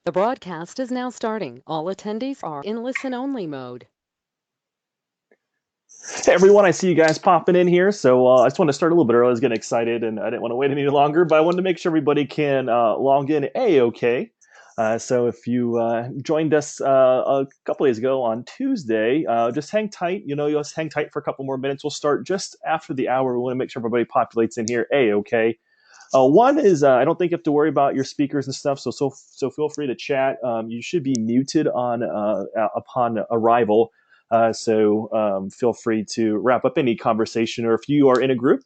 The broadcast is now starting. All attendees are in listen-only mode. Hey everyone, I see you guys popping in here. So I just want to start a little bit early. I was getting excited and I didn't want to wait any longer, but I wanted to make sure everybody can log in A-OK. So if you joined us a couple days ago on Tuesday, just hang tight. You'll just hang tight for a couple more minutes. We'll start just after the hour. We want to make sure everybody populates in here A-OK. One is I don't think you have to worry about your speakers and stuff, so feel free to chat. You should be muted on upon arrival, so feel free to wrap up any conversation, or if you are in a group,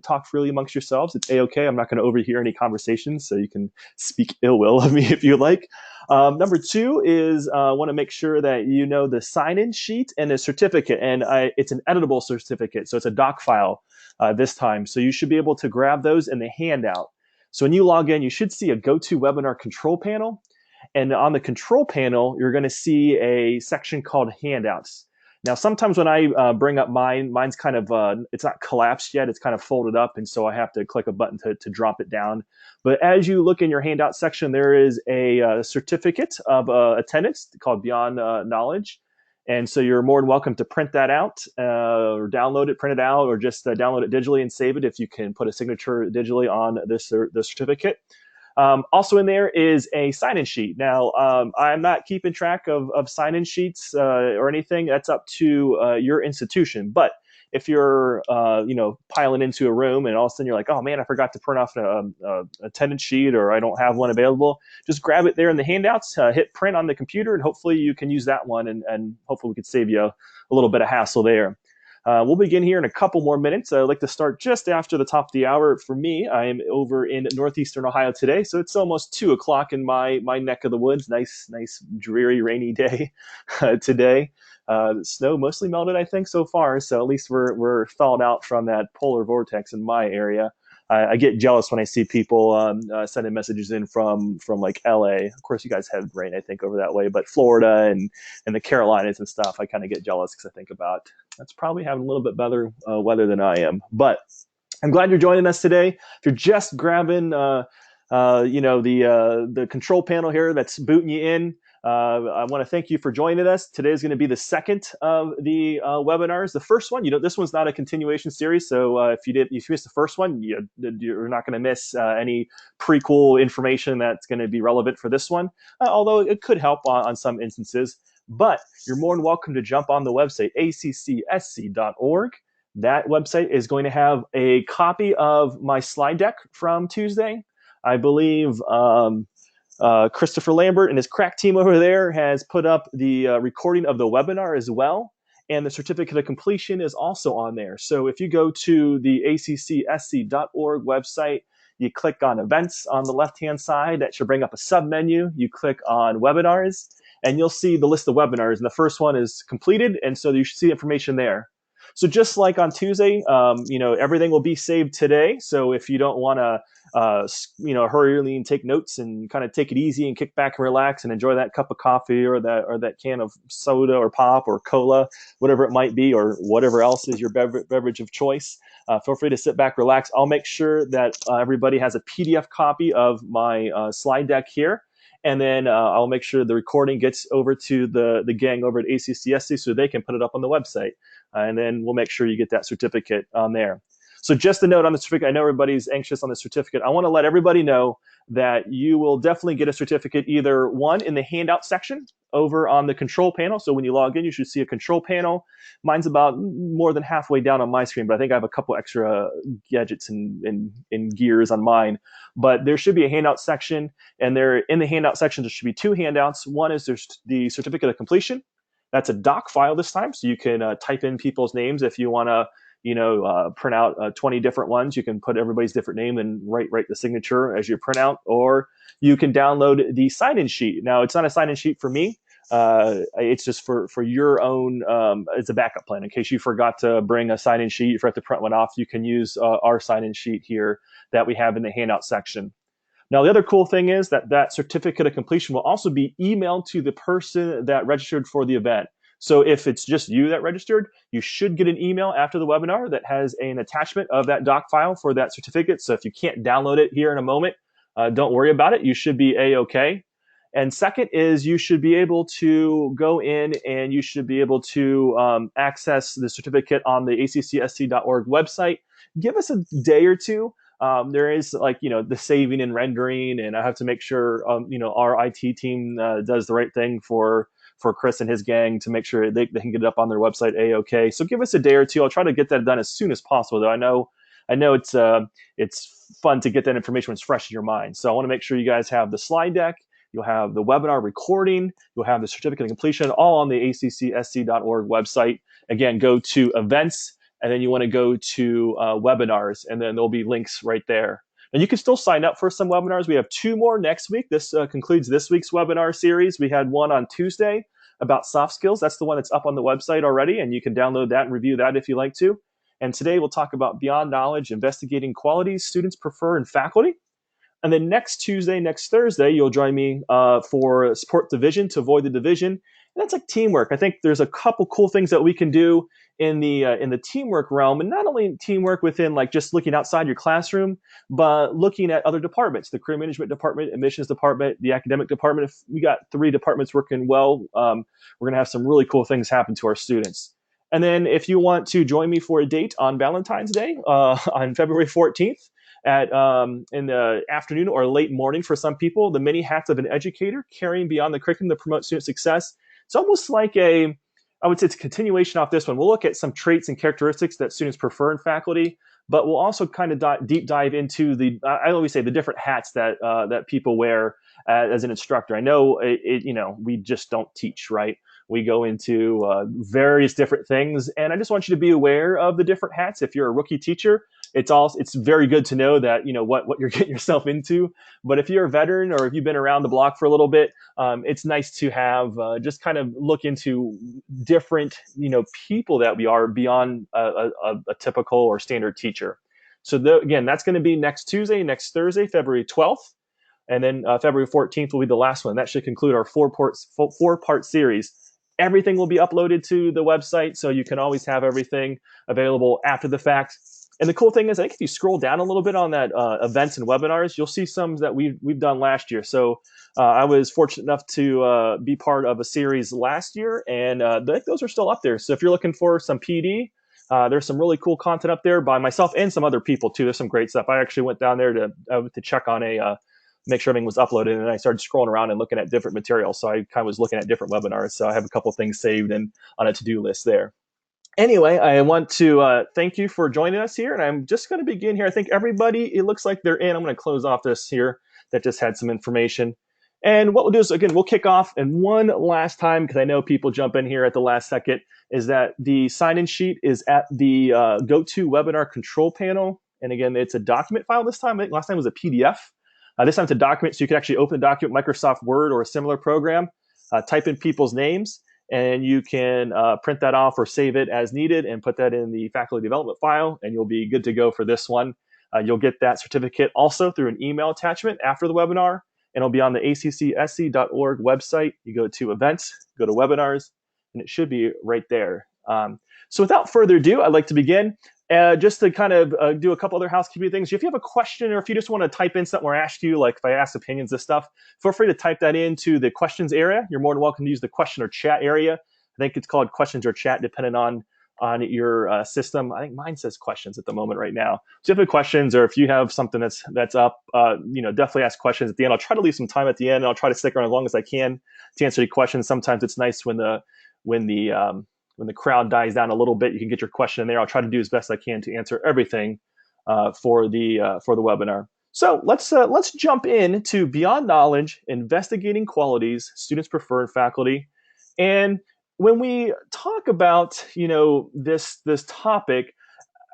talk freely amongst yourselves. It's a-okay. I'm not going to overhear any conversations, so you can speak ill will of me if you like. Number two is want to make sure that you know the sign-in sheet and the certificate, and it's an editable certificate, so it's a doc file this time. So you should be able to grab those in the handout. So when you log in, you should see a GoToWebinar control panel. And on the control panel, you're going to see a section called handouts. Now, sometimes when I bring up mine's kind of, it's not collapsed yet. It's kind of folded up. And so I have to click a button to drop it down. But as you look in your handout section, there is a certificate of attendance called Beyond Knowledge. And so you're more than welcome to print that out or download it, print it out, or just download it digitally and save it if you can put a signature digitally on the certificate. Also in there is a sign-in sheet. Now, I'm not keeping track of sign-in sheets or anything. That's up to your institution. But if you're, piling into a room and all of a sudden you're like, oh man, I forgot to print off an attendance sheet, or I don't have one available, just grab it there in the handouts, hit print on the computer, and hopefully you can use that one, and hopefully we could save you a little bit of hassle there. We'll begin here in a couple more minutes. I'd like to start just after the top of the hour. For me, I am over in northeastern Ohio today, so it's almost 2 o'clock in my neck of the woods. Nice, dreary, rainy day today. The snow mostly melted, I think, so far. So at least we're thawed out from that polar vortex in my area. I get jealous when I see people sending messages in from like LA. Of course, you guys had rain, I think, over that way, but Florida and the Carolinas and stuff, I kind of get jealous because I think about that's probably having a little bit better weather than I am. But I'm glad you're joining us today. If you're just grabbing, the control panel here that's booting you in, I want to thank you for joining us. Today is going to be the second of the webinars. The first one, this one's not a continuation series, so if you missed the first one, you're not going to miss any prequel information that's going to be relevant for this one. Although it could help on some instances. But you're more than welcome to jump on the website, accsc.org. That website is going to have a copy of my slide deck from Tuesday. I believe Christopher Lambert and his crack team over there has put up the recording of the webinar as well. And the certificate of completion is also on there. So if you go to the accsc.org website, you click on events on the left-hand side. That should bring up a sub-menu. You click on webinars, and you'll see the list of webinars. And the first one is completed, and so you should see information there. So just like on Tuesday, everything will be saved today. So if you don't want to, hurriedly and take notes and kind of take it easy and kick back and relax and enjoy that cup of coffee or that can of soda or pop or cola, whatever it might be, or whatever else is your beverage of choice, feel free to sit back, relax. I'll make sure that everybody has a PDF copy of my slide deck here. And then I'll make sure the recording gets over to the gang over at ACCSC so they can put it up on the website. And then we'll make sure you get that certificate on there. So just a note on the certificate, I know everybody's anxious on the certificate. I want to let everybody know that you will definitely get a certificate, either one in the handout section over on the control panel. So when you log in, you should see a control panel. Mine's about more than halfway down on my screen, but I think I have a couple extra gadgets and gears on mine. But there should be a handout section, and there in the handout section, there should be two handouts. One is there's the certificate of completion. That's a doc file this time, so you can type in people's names if you want to print out 20 different ones. You can put everybody's different name and write the signature as you print out, or you can download the sign-in sheet. Now, it's not a sign-in sheet for me. It's just for your own, it's a backup plan. In case you forgot to bring a sign-in sheet, you forgot to print one off, you can use our sign-in sheet here that we have in the handout section. Now, the other cool thing is that certificate of completion will also be emailed to the person that registered for the event. So if it's just you that registered, you should get an email after the webinar that has an attachment of that doc file for that certificate. So if you can't download it here in a moment, don't worry about it. You should be A-OK. And second is you should be able to go in and you should be able to access the certificate on the accsc.org website. Give us a day or two. There is the saving and rendering, and I have to make sure our IT team does the right thing for Chris and his gang to make sure they can get it up on their website a-okay. So give us a day or two. I'll try to get that done as soon as possible, though. I know it's fun to get that information when it's fresh in your mind. So I want to make sure you guys have the slide deck. You'll have the webinar recording. You'll have the certificate of completion, all on the accsc.org website. Again, go to events, and then you want to go to webinars, and then there'll be links right there. And you can still sign up for some webinars. We have 2 more next week. This concludes this week's webinar series. We had one on Tuesday about soft skills. That's the one that's up on the website already, and you can download that and review that if you like to. And today we'll talk about beyond knowledge, investigating qualities students prefer in faculty. And then next Tuesday, next Thursday, you'll join me for support division to avoid the division. And that's like teamwork. I think there's a couple cool things that we can do in the teamwork realm, and not only teamwork within like just looking outside your classroom, but looking at other departments: the career management department, admissions department, the academic department. If we got 3 departments working well, we're going to have some really cool things happen to our students. And then if you want to join me for a date on Valentine's Day on February 14th, in the afternoon or late morning for some people, the many hats of an educator, carrying beyond the curriculum to promote student success. It's almost like I would say it's a continuation off this one. We'll look at some traits and characteristics that students prefer in faculty, but we'll also kind of deep dive into I always say the different hats that people wear as an instructor. I know we just don't teach, right? We go into various different things, and I just want you to be aware of the different hats. If you're a rookie teacher, it's very good to know that what you're getting yourself into. But if you're a veteran or if you've been around the block for a little bit, it's nice to have just kind of look into different people that we are beyond a typical or standard teacher. So again, that's going to be next Tuesday, next Thursday, February 12th. And then February 14th will be the last one. That should conclude our 4-part series. Everything will be uploaded to the website, so you can always have everything available after the fact. And the cool thing is, I think if you scroll down a little bit on that events and webinars, you'll see some that we've done last year. So I was fortunate enough to be part of a series last year, and those are still up there. So if you're looking for some PD, there's some really cool content up there by myself and some other people too. There's some great stuff. I actually went down there to check on make sure everything was uploaded, and I started scrolling around and looking at different materials. So I kind of was looking at different webinars. So I have a couple things saved and on a to-do list there. Anyway, I want to thank you for joining us here, and I'm just going to begin here. I think everybody, it looks like they're in. I'm going to close off this here that just had some information. And what we'll do is, again, we'll kick off. And one last time, because I know people jump in here at the last second, is that the sign-in sheet is at the GoToWebinar control panel. And again, it's a document file this time. I think last time was a PDF. This time it's a document, so you can actually open the document, Microsoft Word or a similar program, type in people's names, and you can print that off or save it as needed and put that in the faculty development file, and you'll be good to go for this one. You'll get that certificate also through an email attachment after the webinar, and it'll be on the accsc.org website. You go to events, go to webinars, and it should be right there. So without further ado, I'd like to begin. Just to kind of do a couple other housekeeping things. If you have a question, or if you just want to type in something or ask you, like if I ask opinions and stuff, feel free to type that into the questions area. You're more than welcome to use the question or chat area. I think it's called questions or chat, depending on your system. I think mine says questions at the moment right now. So if you have questions, or if you have something that's up, definitely ask questions at the end. I'll try to leave some time at the end, and I'll try to stick around as long as I can to answer any questions. Sometimes it's nice when the crowd dies down a little bit, you can get your question in there. I'll try to do as best I can to answer everything for the webinar. So let's jump into beyond knowledge, investigating qualities students prefer in faculty. And when we talk about this topic,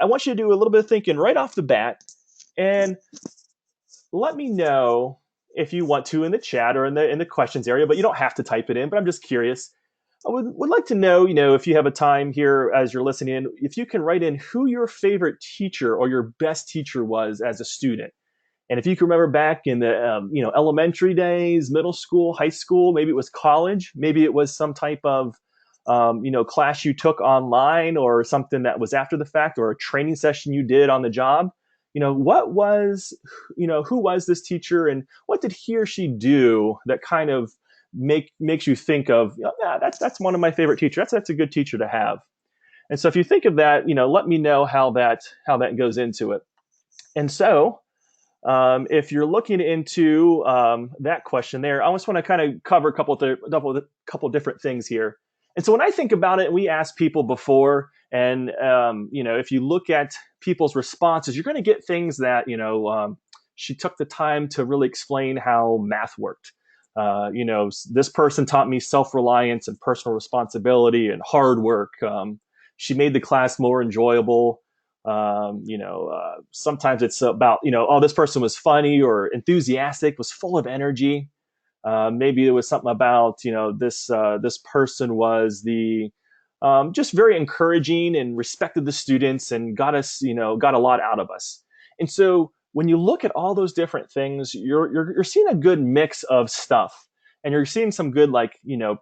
I want you to do a little bit of thinking right off the bat, and let me know if you want to in the chat or in the questions area. But you don't have to type it in. But I'm just curious. I would like to know, if you have a time here as you're listening in, if you can write in who your favorite teacher or your best teacher was as a student. And if you can remember back in the, elementary days, middle school, high school, maybe it was college, maybe it was some type of, class you took online or something that was after the fact, or a training session you did on the job. what was, who was this teacher and what did he or she do that kind of makes you think of, yeah, that's one of my favorite teachers. That's a good teacher to have. And so if you think of that, let me know how that goes into it. And so if you're looking into that question there, I just want to kind of cover a couple different things here. And so when I think about it, we asked people before, and if you look at people's responses, you're going to get things that she took the time to really explain how math worked. This person taught me self-reliance and personal responsibility and hard work. She made the class more enjoyable. Sometimes it's about, oh, this person was funny or enthusiastic, was full of energy. Maybe it was something about, this person was just very encouraging and respected the students and got a lot out of us. And so when you look at all those different things, you're seeing a good mix of stuff. And you're seeing some good,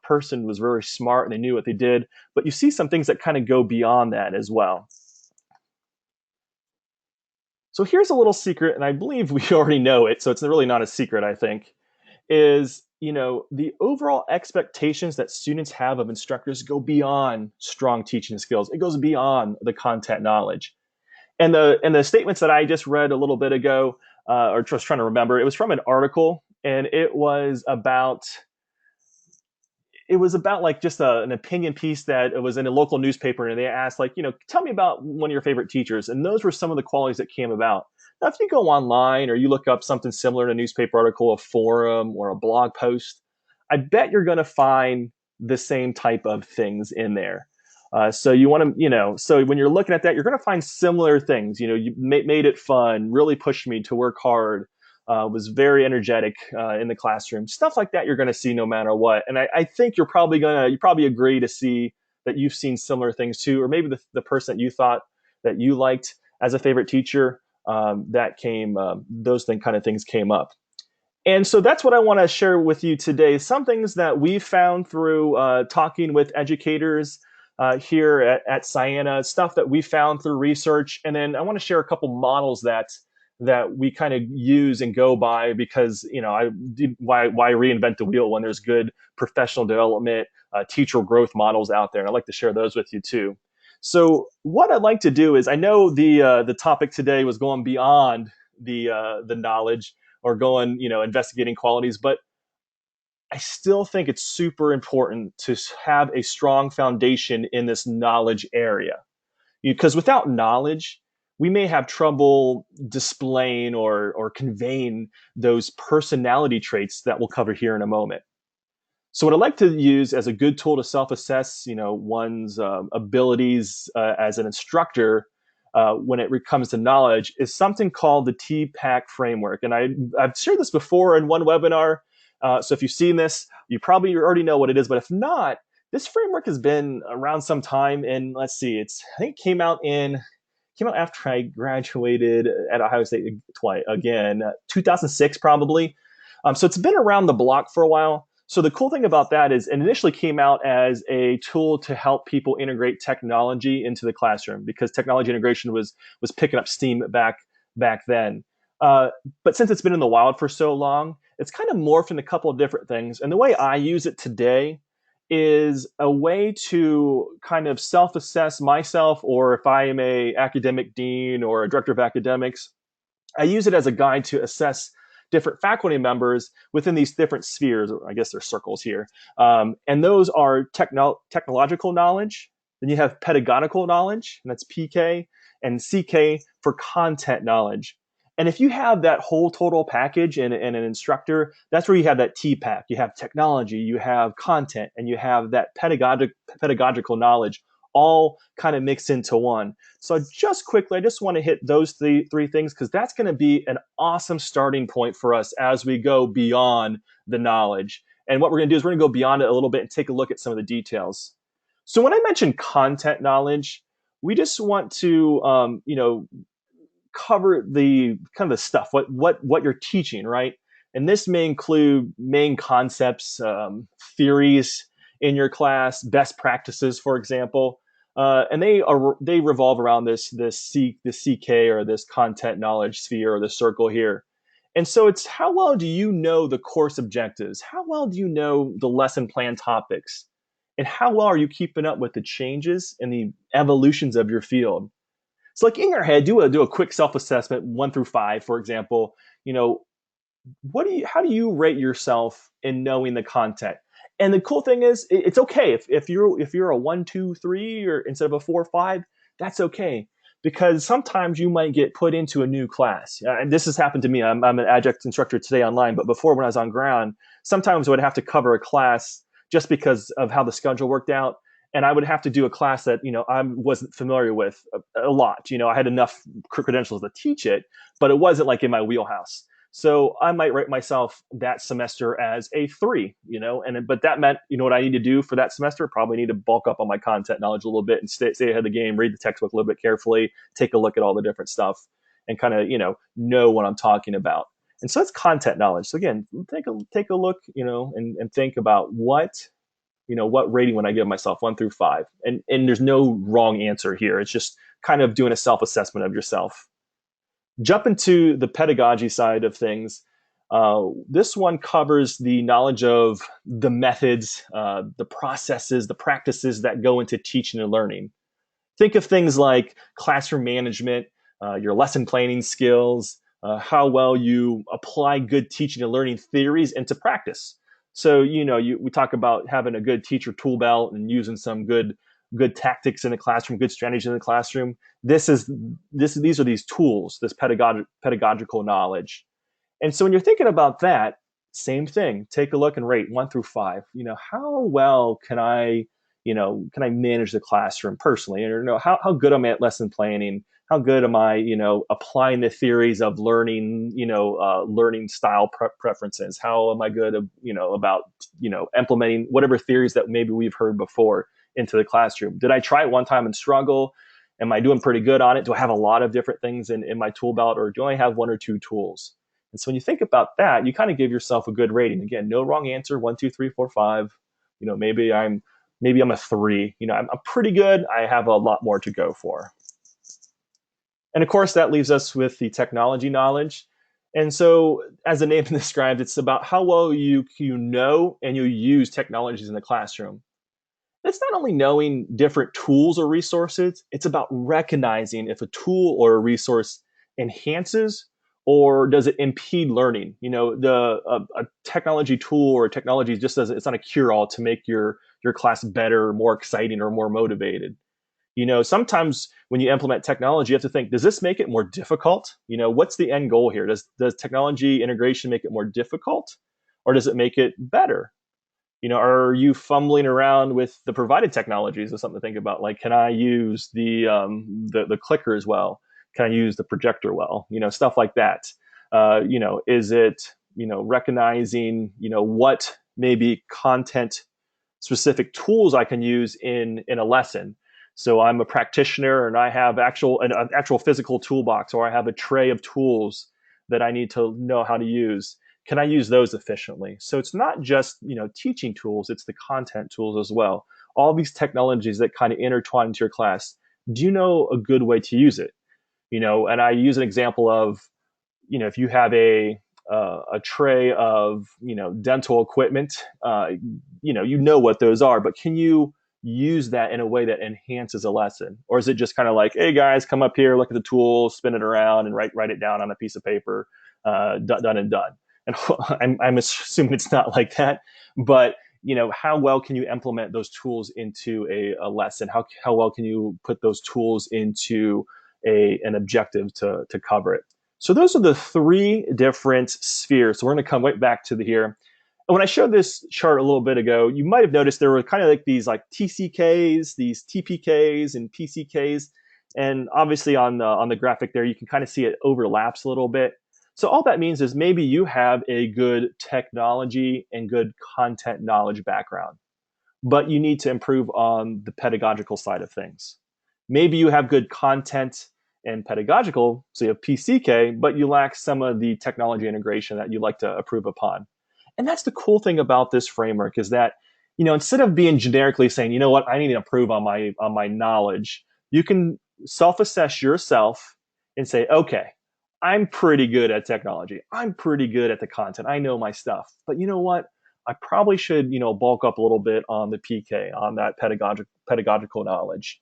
person was very smart and they knew what they did, but you see some things that kind of go beyond that as well. So here's a little secret, and I believe we already know it, so it's really not a secret, I think, is, the overall expectations that students have of instructors go beyond strong teaching skills. It goes beyond the content knowledge. And the statements that I just read a little bit ago, or just trying to remember, it was from an article, and it was about like just an opinion piece that it was in a local newspaper, and they asked, tell me about one of your favorite teachers. And those were some of the qualities that came about. Now, if you go online or you look up something similar in a newspaper article, a forum, or a blog post, I bet you're going to find the same type of things in there. So you want to, so when you're looking at that, you're going to find similar things. You made it fun, really pushed me to work hard, was very energetic in the classroom. Stuff like that you're going to see no matter what. And I think you probably agree to see that you've seen similar things too, or maybe the person that you thought that you liked as a favorite teacher, those kind of things came up. And so that's what I want to share with you today. Some things that we found through talking with educators here at Siena, stuff that we found through research. And then I want to share a couple models that we kind of use and go by, because why reinvent the wheel when there's good professional development, teacher growth models out there, and I'd like to share those with you too. So what I'd like to do is, I know the topic today was going beyond the knowledge, or going investigating qualities, but I still think it's super important to have a strong foundation in this knowledge area, because without knowledge, we may have trouble displaying or conveying those personality traits that we'll cover here in a moment. So what I like to use as a good tool to self-assess, one's abilities as an instructor when it comes to knowledge, is something called the Tpac Framework. And I've shared this before in one webinar. So if you've seen this, you probably already know what it is. But if not, this framework has been around some time. And let's see, I think it came out after I graduated at Ohio State twice again, 2006 probably. So it's been around the block for a while. So the cool thing about that is, it initially came out as a tool to help people integrate technology into the classroom, because technology integration was picking up steam back then. But since it's been in the wild for so long, it's kind of morphed in a couple of different things. And the way I use it today is a way to kind of self-assess myself, or if I am a academic dean or a director of academics, I use it as a guide to assess different faculty members within these different spheres. I guess they're circles here. And those are technological knowledge. Then you have pedagogical knowledge, and that's PK, and CK for content knowledge. And if you have that whole total package in an instructor, that's where you have that Tpac. You have technology, you have content, and you have that pedagogical knowledge, all kind of mixed into one. So just quickly, I just want to hit those three things, because that's going to be an awesome starting point for us as we go beyond the knowledge. And what we're going to do is we're going to go beyond it a little bit and take a look at some of the details. So when I mention content knowledge, we just want to, cover the kind of the stuff, what you're teaching, right? And this may include main concepts, theories in your class, best practices, for example. And they revolve around this CK, or this content knowledge sphere, or the circle here. And so it's, how well do you know the course objectives? How well do you know the lesson plan topics? And how well are you keeping up with the changes and the evolutions of your field? So, like, in your head, do a quick self assessment, 1 through 5, for example. You know, how do you rate yourself in knowing the content? And the cool thing is, it's okay if you're a 1, 2, 3, or instead of a 4, 5, that's okay, because sometimes you might get put into a new class. And this has happened to me. I'm an adjunct instructor today online, but before, when I was on ground, sometimes I would have to cover a class just because of how the schedule worked out. And I would have to do a class that I wasn't familiar with a lot. I had enough credentials to teach it, but it wasn't like in my wheelhouse. So I might rate myself that semester as a 3, but that meant, what I need to do for that semester, probably need to bulk up on my content knowledge a little bit and stay ahead of the game, read the textbook a little bit carefully, take a look at all the different stuff, and kind of, know what I'm talking about. And so it's content knowledge. So again, take a look, and think about what rating would I give myself, 1 through 5. And there's no wrong answer here. It's just kind of doing a self-assessment of yourself. Jump into the pedagogy side of things. This one covers the knowledge of the methods, the processes, the practices that go into teaching and learning. Think of things like classroom management, your lesson planning skills, how well you apply good teaching and learning theories into practice. So, we talk about having a good teacher tool belt and using some good tactics in the classroom, good strategies in the classroom. These are these tools, this pedagogical knowledge. And so when you're thinking about that, same thing. Take a look and rate 1 through 5. How well can I manage the classroom personally? And how good am I at lesson planning? How good am I, applying the theories of learning, learning style preferences? How am I good, about, implementing whatever theories that maybe we've heard before into the classroom? Did I try it one time and struggle? Am I doing pretty good on it? Do I have a lot of different things in my tool belt, or do I have 1 or 2 tools? And so when you think about that, you kind of give yourself a good rating. Again, no wrong answer, 1, 2, 3, 4, 5. Maybe I'm a 3. I'm pretty good. I have a lot more to go for. And of course, that leaves us with the technology knowledge. And so, as the name describes, it's about how well you know and you use technologies in the classroom. It's not only knowing different tools or resources, it's about recognizing if a tool or a resource enhances or does it impede learning. A technology tool or technology just doesn't, it's not a cure-all to make your class better, more exciting, or more motivated. Sometimes when you implement technology, you have to think, does this make it more difficult? What's the end goal here? Does technology integration make it more difficult, or does it make it better? Are you fumbling around with the provided technologies? Is something to think about. Like, can I use the clicker as well? Can I use the projector well? Stuff like that. Is it recognizing what maybe content specific tools I can use in a lesson? So I'm a practitioner and I have an actual physical toolbox, or I have a tray of tools that I need to know how to use. Can I use those efficiently? So it's not just teaching tools, it's the content tools as well. All these technologies that kind of intertwine into your class. Do you know a good way to use it? And I use an example of, if you have a tray of dental equipment, you know what those are, but can you use that in a way that enhances a lesson? Or is it just kind of like, hey guys, come up here, look at the tool, spin it around, and write it down on a piece of paper, done and done? And I'm assuming it's not like that, but how well can you implement those tools into a lesson? How well can you put those tools into an objective to cover it? So those are the 3 different spheres. So we're going to come right back to here. And when I showed this chart a little bit ago, you might have noticed there were kind of like these like TCKs, these TPKs, and PCKs. And obviously on the graphic there, you can kind of see it overlaps a little bit. So all that means is maybe you have a good technology and good content knowledge background, but you need to improve on the pedagogical side of things. Maybe you have good content and pedagogical, so you have PCK, but you lack some of the technology integration that you'd like to improve upon. And that's the cool thing about this framework, is that instead of being generically saying, you know what, I need to improve on my knowledge, you can self-assess yourself and say, okay, I'm pretty good at technology. I'm pretty good at the content. I know my stuff. But you know what? I probably should, bulk up a little bit on the PK, on that pedagogical knowledge.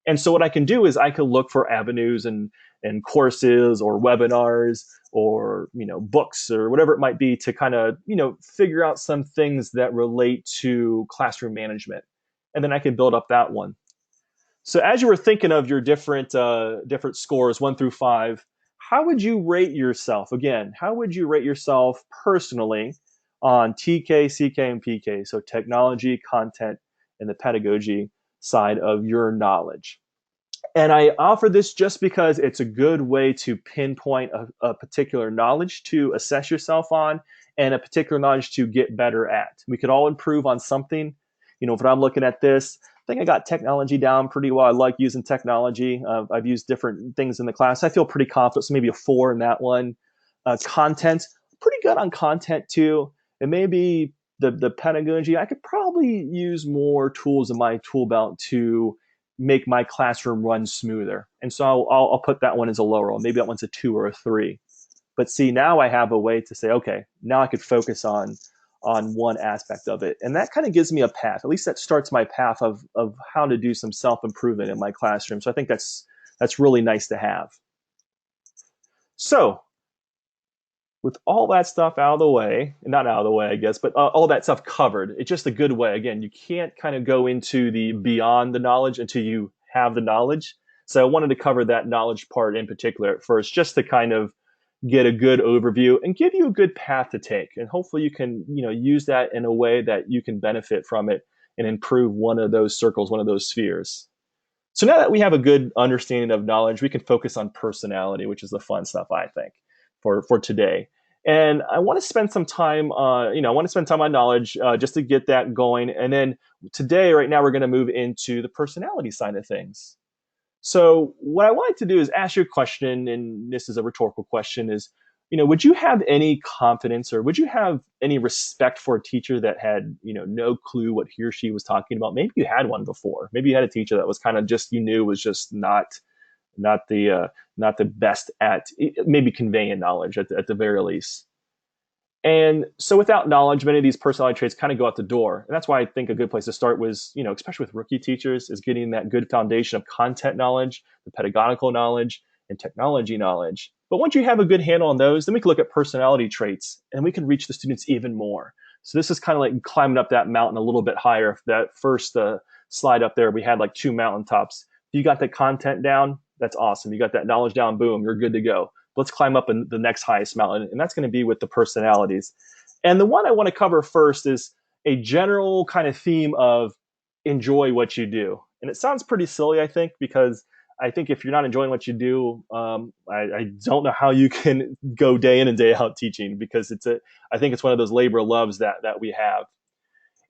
And so what I can do is I can look for avenues and courses or webinars or books or whatever it might be to kind of figure out some things that relate to classroom management, and then I can build up that one. So as you were thinking of your different scores 1 through 5, how would you rate yourself? Again, how would you rate yourself personally on TK, CK, and PK? So technology, content, and the pedagogy side of your knowledge. And I offer this just because it's a good way to pinpoint a particular knowledge to assess yourself on and a particular knowledge to get better at. We could all improve on something. If I'm looking at this, I think I got technology down pretty well. I like using technology. I've used different things in the class. I feel pretty confident, so maybe a 4 in that one. Content, pretty good on content too. And maybe the pedagogy, I could probably use more tools in my tool belt to make my classroom run smoother. And so I'll put that one as a lower one. Maybe that one's a 2 or a 3. But see, now I have a way to say, okay, now I could focus on one aspect of it. And that kind of gives me a path. At least that starts my path of how to do some self-improvement in my classroom. So I think that's really nice to have. So with all that stuff out of the way, not out of the way, I guess, but all that stuff covered, it's just a good way. Again, you can't kind of go into the beyond the knowledge until you have the knowledge. So I wanted to cover that knowledge part in particular at first, just to kind of get a good overview and give you a good path to take. And hopefully you can, use that in a way that you can benefit from it and improve one of those circles, one of those spheres. So now that we have a good understanding of knowledge, we can focus on personality, which is the fun stuff, I think, for today. And I want to spend some time on, knowledge just to get that going. And then today, right now, we're going to move into the personality side of things. So what I wanted to do is ask you a question, and this is a rhetorical question, is, would you have any confidence or would you have any respect for a teacher that had, no clue what he or she was talking about? Maybe you had one before. Maybe you had a teacher that was kind of just, was just not the best at maybe conveying knowledge at the very least. And so without knowledge, many of these personality traits kind of go out the door. And that's why I think a good place to start was, especially with rookie teachers, is getting that good foundation of content knowledge, the pedagogical knowledge, and technology knowledge. But once you have a good handle on those, then we can look at personality traits and we can reach the students even more. So this is kind of like climbing up that mountain a little bit higher. That first slide up there, we had like 2 mountaintops. If you got the content down, that's awesome. You got that knowledge down, boom, you're good to go. Let's climb up in the next highest mountain, and that's going to be with the personalities. And the one I want to cover first is a general kind of theme of enjoy what you do. And it sounds pretty silly, I think, because I think if you're not enjoying what you do, I don't know how you can go day in and day out teaching, because I think it's one of those labor of loves that we have.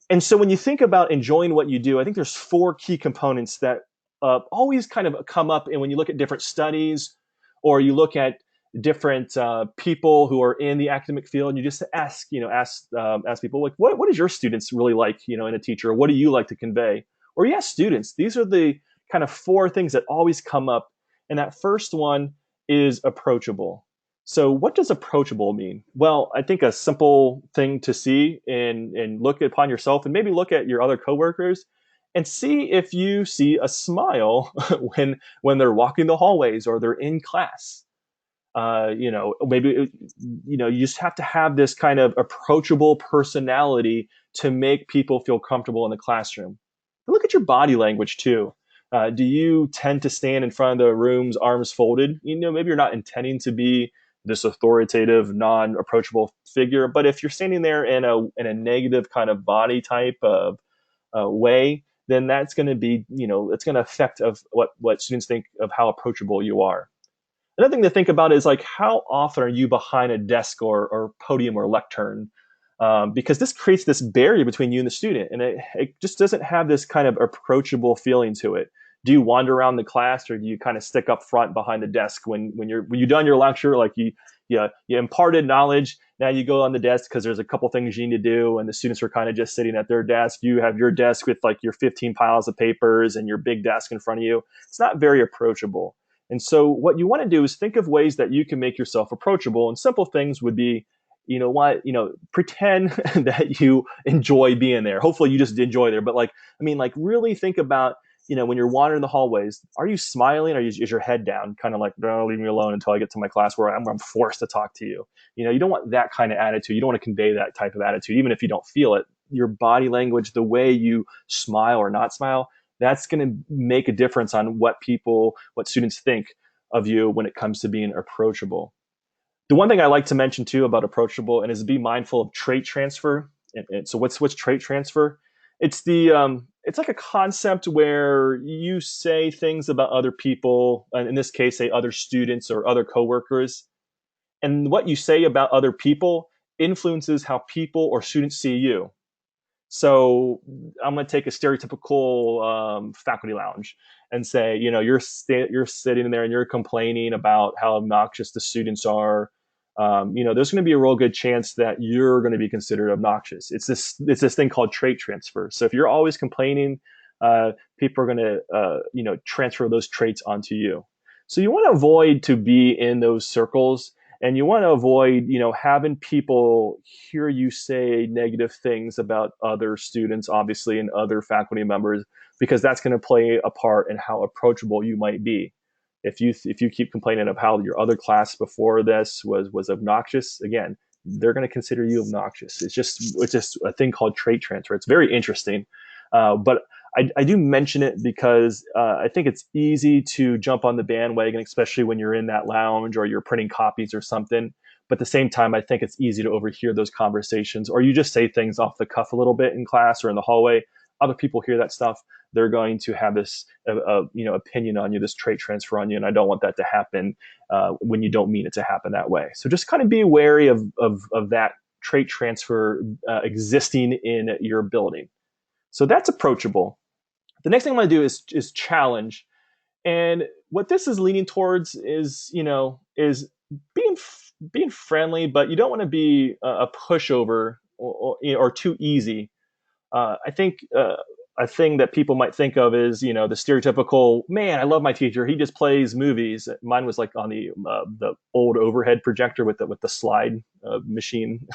And so when you think about enjoying what you do, I think there's 4 key components that always kind of come up. And when you look at different studies or you look at different people who are in the academic field, and you just ask people, like, what is your students really like, in a teacher? Or what do you like to convey? Or you ask students. These are the kind of 4 things that always come up. And that first one is approachable. So what does approachable mean? Well, I think a simple thing to see and look upon yourself, and maybe look at your other coworkers and see if you see a smile when they're walking the hallways or they're in class. Maybe you just have to have this kind of approachable personality to make people feel comfortable in the classroom. But look at your body language too. Do you tend to stand in front of the room's arms folded? Maybe you're not intending to be this authoritative, non-approachable figure, but if you're standing there in a negative kind of body type of way, then that's going to be, it's going to affect of what students think of how approachable you are. Another thing to think about is, like, how often are you behind a desk or podium or lectern? Because this creates this barrier between you and the student, and it just doesn't have this kind of approachable feeling to it. Do you wander around the class, or do you kind of stick up front behind the desk when you're done your lecture, like you imparted knowledge? Now you go on the desk because there's a couple things you need to do, and the students are kind of just sitting at their desk. You have your desk with like your 15 piles of papers and your big desk in front of you. It's not very approachable. And so what you want to do is think of ways that you can make yourself approachable. And simple things would be, pretend that you enjoy being there. Hopefully you just enjoy there. But like really think about, when you're wandering the hallways, are you smiling or is your head down? Kind of like, no, leave me alone until I get to my class where I'm forced to talk to you. You don't want that kind of attitude. You don't want to convey that type of attitude, even if you don't feel it. Your body language, the way you smile or not smile, that's going to make a difference on what students think of you when it comes to being approachable. The one thing I like to mention too about approachable and is be mindful of trait transfer. And so what's trait transfer? It's like a concept where you say things about other people, and in this case, say other students or other coworkers, and what you say about other people influences how people or students see you. So I'm going to take a stereotypical faculty lounge and say, you're sitting there and you're complaining about how obnoxious the students are. There's going to be a real good chance that you're going to be considered obnoxious. It's this thing called trait transfer. So if you're always complaining, people are going to transfer those traits onto you. So you want to avoid to be in those circles, and you want to avoid having people hear you say negative things about other students, obviously, and other faculty members, because that's going to play a part in how approachable you might be. If you keep complaining of how your other class before this was obnoxious, again, they're going to consider you obnoxious. It's just a thing called trait transfer. It's very interesting, but I do mention it because I think it's easy to jump on the bandwagon, especially when you're in that lounge or you're printing copies or something. But at the same time, I think it's easy to overhear those conversations, or you just say things off the cuff a little bit in class or in the hallway. Other people hear that stuff. They're going to have this opinion on you, this trait transfer on you. And I don't want that to happen when you don't mean it to happen that way. So just kind of be wary of that trait transfer existing in your building. So that's approachable. The next thing I'm going to do is challenge. And what this is leaning towards is being friendly, but you don't want to be a pushover or too easy. I think a thing that people might think of is the stereotypical, man, I love my teacher, he just plays movies. Mine was like on the old overhead projector with the slide machine.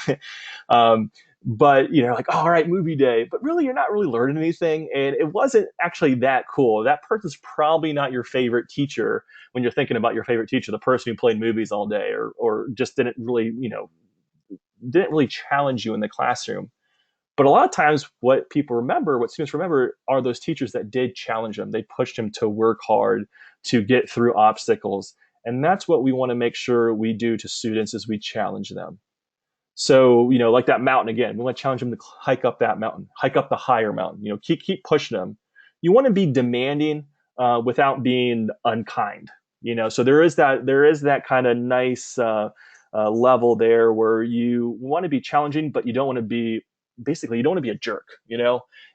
But like, oh, all right, movie day, but really you're not really learning anything, and it wasn't actually that cool. That person's probably not your favorite teacher when you're thinking about your favorite teacher, the person who played movies all day or just didn't really challenge you in the classroom. But a lot of times what students remember, are those teachers that did challenge them. They pushed them to work hard, to get through obstacles. And that's what we want to make sure we do to students, is we challenge them. So, like that mountain again, we want to challenge them to hike up that mountain, hike up the higher mountain, keep pushing them. You want to be demanding without being unkind, so there is that kind of nice level there where you want to be challenging, but you don't want to be a jerk,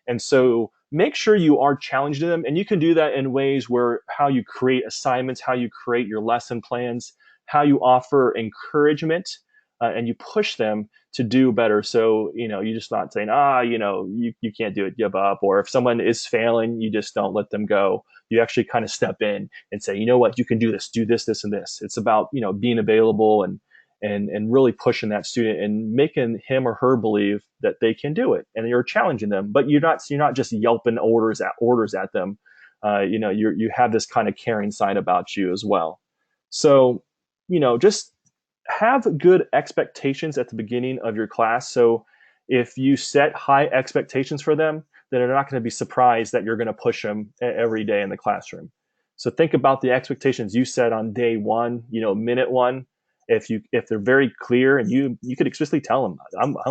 And so make sure you are challenging them. And you can do that in ways where how you create assignments, how you create your lesson plans, how you offer encouragement, and you push them to do better. So, you're just not saying, you can't do it, give up. Or if someone is failing, you just don't let them go. You actually kind of step in and say, you know what, you can do this, and this. It's about, being available and really pushing that student and making him or her believe that they can do it. And you're challenging them, but you're not just yelping orders at them. You have this kind of caring side about you as well. So, just have good expectations at the beginning of your class. So if you set high expectations for them, then they're not going to be surprised that you're going to push them every day in the classroom. So think about the expectations you set on day one, minute one. If they're very clear, and you could explicitly tell them,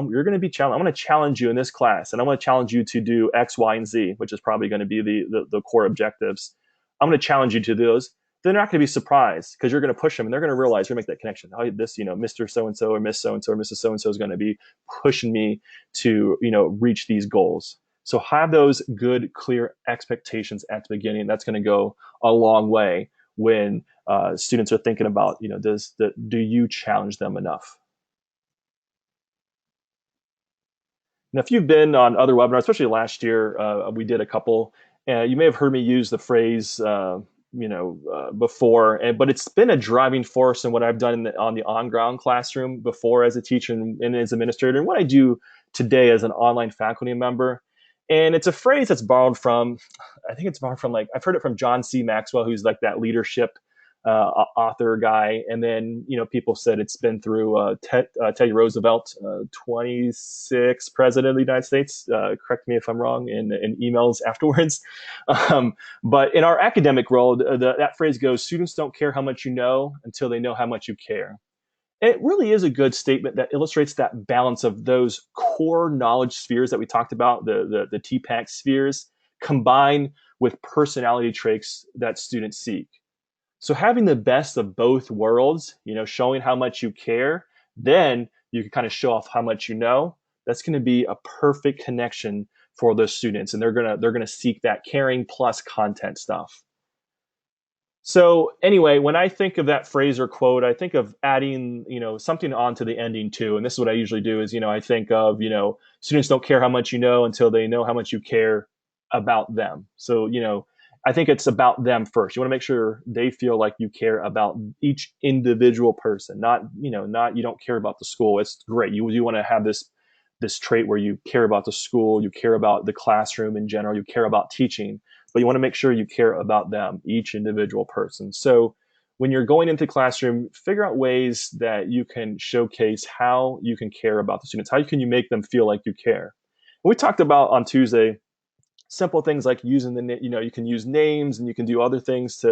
you're going to be challenged. I'm going to challenge you in this class, and I'm going to challenge you to do X, Y, and Z, which is probably going to be the core objectives. I'm going to challenge you to those. They're not going to be surprised because you're going to push them, and they're going to realize, you're going to make that connection. Oh, this, Mr. So-and-so or Miss So-and-so or Mrs. So-and-so is going to be pushing me to, reach these goals. So have those good, clear expectations at the beginning. That's going to go a long way when students are thinking about, do you challenge them enough? Now, if you've been on other webinars, especially last year, we did a couple. You may have heard me use the phrase, before, but it's been a driving force in what I've done on the on-ground classroom before as a teacher and as administrator, and what I do today as an online faculty member. And it's a phrase that's borrowed from, I think it's borrowed from, like, I've heard it from John C. Maxwell, who's like that leadership author guy. And then, people said it's been through Teddy Roosevelt, 26th president of the United States. Correct me if I'm wrong in emails afterwards. But in our academic world, that phrase goes, students don't care how much you know until they know how much you care. And it really is a good statement that illustrates that balance of those core knowledge spheres that we talked about, the Tpac spheres, combined with personality traits that students seek. So having the best of both worlds, showing how much you care, then you can kind of show off how much you know. That's going to be a perfect connection for those students, and they're gonna seek that caring plus content stuff. So anyway, when I think of that phrase or quote, I think of adding, something onto the ending too. And this is what I usually do is, I think of, students don't care how much you know until they know how much you care about them. So, I think it's about them first. You want to make sure they feel like you care about each individual person, not you don't care about the school. It's great. You want to have this trait where you care about the school, you care about the classroom in general, you care about teaching, but you want to make sure you care about them, each individual person. So when you're going into classroom, figure out ways that you can showcase how you can care about the students. How can you make them feel like you care? We talked about on Tuesday simple things like using you can use names, and you can do other things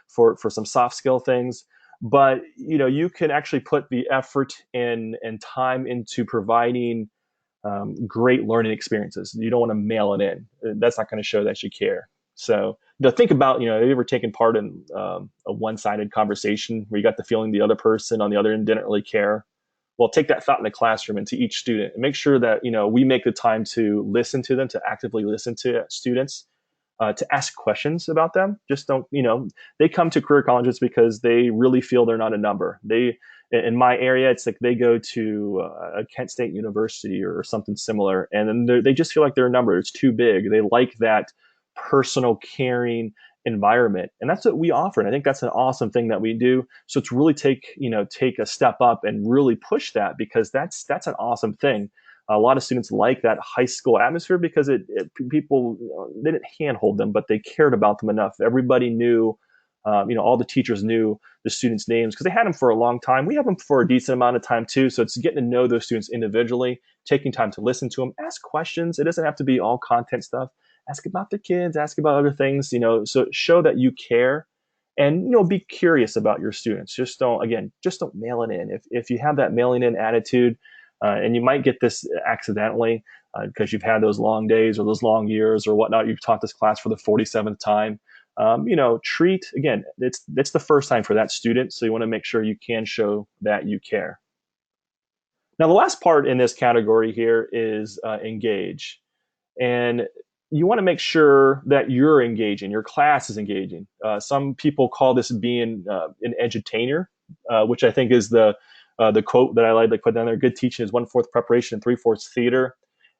for some soft skill things. But you can actually put the effort and time into providing great learning experiences. You don't want to mail it in. That's not going to show that you care. So think about, have you ever taken part in a one-sided conversation where you got the feeling the other person on the other end didn't really care? Well, take that thought in the classroom and to each student, and make sure that we make the time to listen to them, to actively listen to students, to ask questions about them. Just don't, they come to career colleges because they really feel they're not a number. In my area, it's like they go to a Kent State University or something similar, and then they just feel like they're a number. It's too big. They like that personal, caring environment, and that's what we offer. And I think that's an awesome thing that we do. So it's really take a step up and really push that, because that's an awesome thing. A lot of students like that high school atmosphere because people, they didn't handhold them, but they cared about them enough. Everybody knew, all the teachers knew the students' names because they had them for a long time. We have them for a decent amount of time too. So it's getting to know those students individually, taking time to listen to them, ask questions. It doesn't have to be all content stuff. Ask about the kids, ask about other things, so show that you care, and, be curious about your students. Just don't mail it in. If you have that mailing in attitude, and you might get this accidentally because you've had those long days or those long years or whatnot, you've taught this class for the 47th time. Treat, again, it's the first time for that student. So you want to make sure you can show that you care. Now, the last part in this category here is engage. And you want to make sure that you're engaging, your class is engaging. Some people call this being an edutainer, which I think is the quote that I like to put down there. Good teaching is 1/4 preparation and 3/4 theater.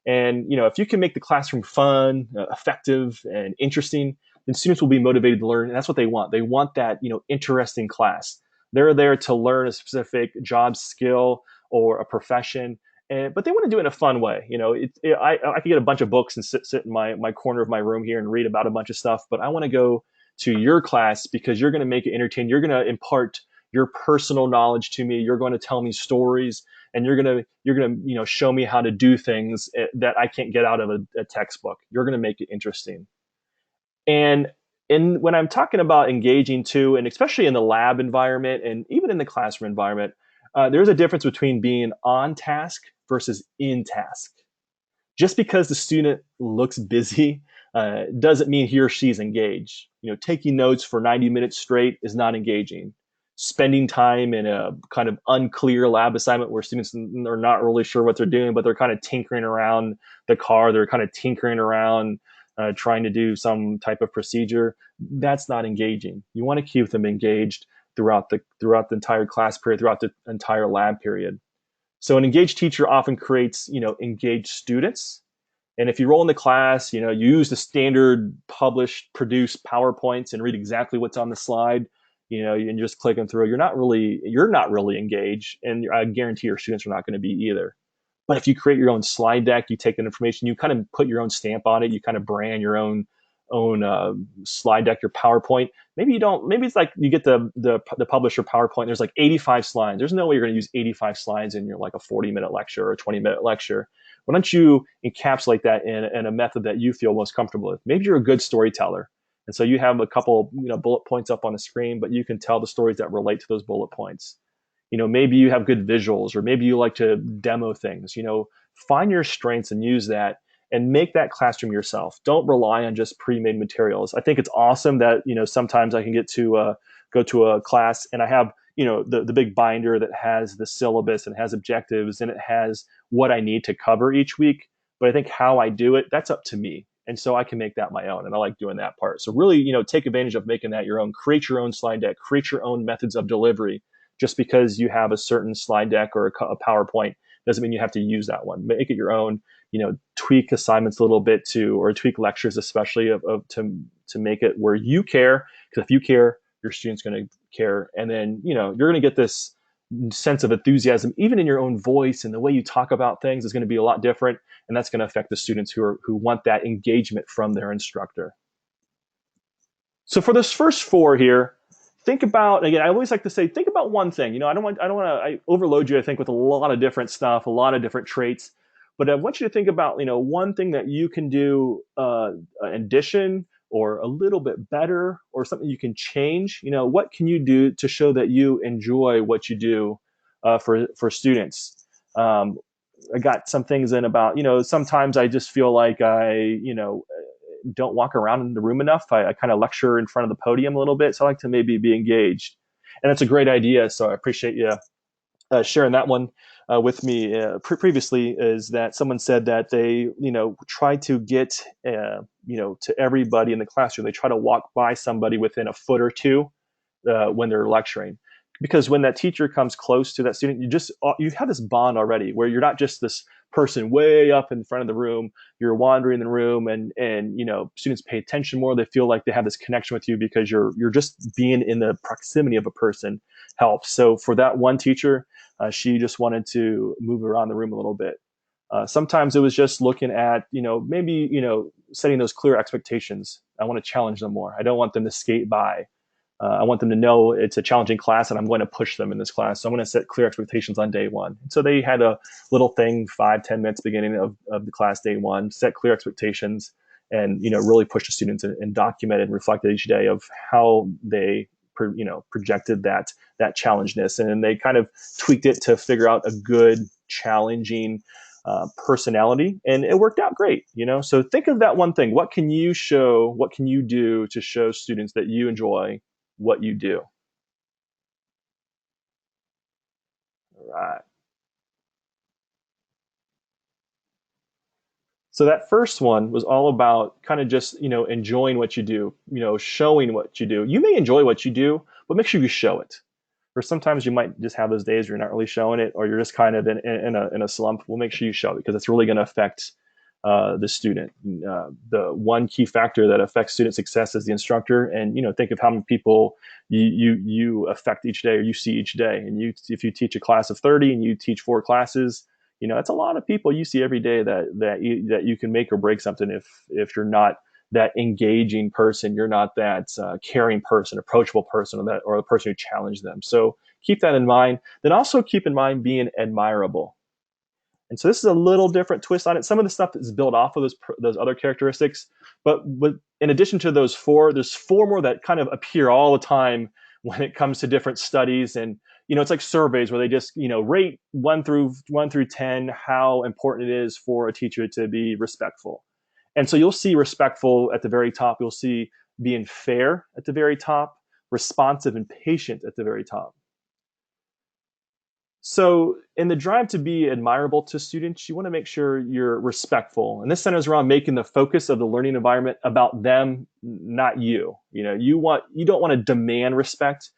And if you can make the classroom fun, effective, and interesting, then students will be motivated to learn, and that's what they want. They want that interesting class. They're there to learn a specific job skill or a profession, but they want to do it in a fun way. I could get a bunch of books and sit in my corner of my room here and read about a bunch of stuff, but I want to go to your class because you're going to make it entertaining. You're going to impart your personal knowledge to me. You're going to tell me stories, and you're going to show me how to do things that I can't get out of a textbook. You're going to make it interesting. And when I'm talking about engaging too, and especially in the lab environment and even in the classroom environment, there's a difference between being on task versus in task. Just because the student looks busy doesn't mean he or she's engaged. Taking notes for 90 minutes straight is not engaging. Spending time in a kind of unclear lab assignment where students are not really sure what they're doing, but they're kind of tinkering around the car, they're kind of tinkering around trying to do some type of procedure, that's not engaging. You want to keep them engaged throughout the entire class period, throughout the entire lab period. So an engaged teacher often creates, engaged students. And if you roll in the class, you use the standard published, produced PowerPoints and read exactly what's on the slide, and just click them through. You're not really engaged, and I guarantee your students are not going to be either. But if you create your own slide deck, you take that information, you kind of put your own stamp on it, you kind of brand your own slide deck, your PowerPoint. Maybe you don't. Maybe it's like you get the publisher PowerPoint. There's like 85 slides. There's no way you're going to use 85 slides in your like a 40-minute lecture or a 20-minute lecture. Why don't you encapsulate that in a method that you feel most comfortable with? Maybe you're a good storyteller, and so you have a couple bullet points up on the screen, but you can tell the stories that relate to those bullet points. Maybe you have good visuals, or maybe you like to demo things. Find your strengths and use that, and make that classroom yourself. Don't rely on just pre-made materials. I think it's awesome that sometimes I can get to go to a class and I have the big binder that has the syllabus and has objectives and it has what I need to cover each week. But I think how I do it, that's up to me. And so I can make that my own. And I like doing that part. So really, take advantage of making that your own. Create your own slide deck, create your own methods of delivery. Just because you have a certain slide deck or a PowerPoint doesn't mean you have to use that one. Make it your own. Tweak assignments a little bit too, or tweak lectures especially to make it where you care. Because if you care, your student's going to care, and then you're going to get this sense of enthusiasm, even in your own voice, and the way you talk about things is going to be a lot different, and that's going to affect the students who want that engagement from their instructor. So for this first four here, think about, again, I always like to say, think about one thing. I don't want to overload you, I think, with a lot of different stuff, a lot of different traits. But I want you to think about, one thing that you can do in addition or a little bit better or something you can change. What can you do to show that you enjoy what you do for students? I got some things in about, sometimes I just feel like I, don't walk around in the room enough. I kind of lecture in front of the podium a little bit. So I like to maybe be engaged. And that's a great idea. So I appreciate you sharing that one with me previously. Is that someone said that they, try to get, to everybody in the classroom. They try to walk by somebody within a foot or two when they're lecturing. Because when that teacher comes close to that student, you have this bond already where you're not just this person way up in front of the room. You're wandering the room, and students pay attention more. They feel like they have this connection with you because you're just being in the proximity of a person helps. So for that one teacher, she just wanted to move around the room a little bit. Sometimes it was just looking at, maybe, setting those clear expectations. I want to challenge them more. I don't want them to skate by. I want them to know it's a challenging class and I'm going to push them in this class. So I'm going to set clear expectations on day one. So they had a little thing, 5-10 minutes beginning of the class day one, set clear expectations and, really push the students and documented and reflected each day of how they, projected that challengeness. And they kind of tweaked it to figure out a good, challenging personality, and it worked out great. So think of that one thing. What can you show? What can you do to show students that you enjoy what you do? All right. So that first one was all about kind of just, enjoying what you do, showing what you do. You may enjoy what you do, but make sure you show it. Or sometimes you might just have those days where you're not really showing it, or you're just kind of in a slump. We'll make sure you show it because it's really going to affect the student. The one key factor that affects student success is the instructor. And think of how many people you affect each day, or you see each day. And if you teach a class of 30 and you teach 4 classes, that's a lot of people you see every day that you can make or break something if you're not that engaging person, you're not that caring person, approachable person, or the person who challenged them. So keep that in mind. Then also keep in mind being admirable. And so this is a little different twist on it. Some of the stuff is built off of those other characteristics, but in addition to those 4, there's 4 more that kind of appear all the time when it comes to different studies. And it's like surveys where they just rate 1 through 10 how important it is for a teacher to be respectful. And so you'll see respectful at the very top. You'll see being fair at the very top, responsive and patient at the very top. So in the drive to be admirable to students, you want to make sure you're respectful. And this centers around making the focus of the learning environment about them, not you. You don't want to demand respect,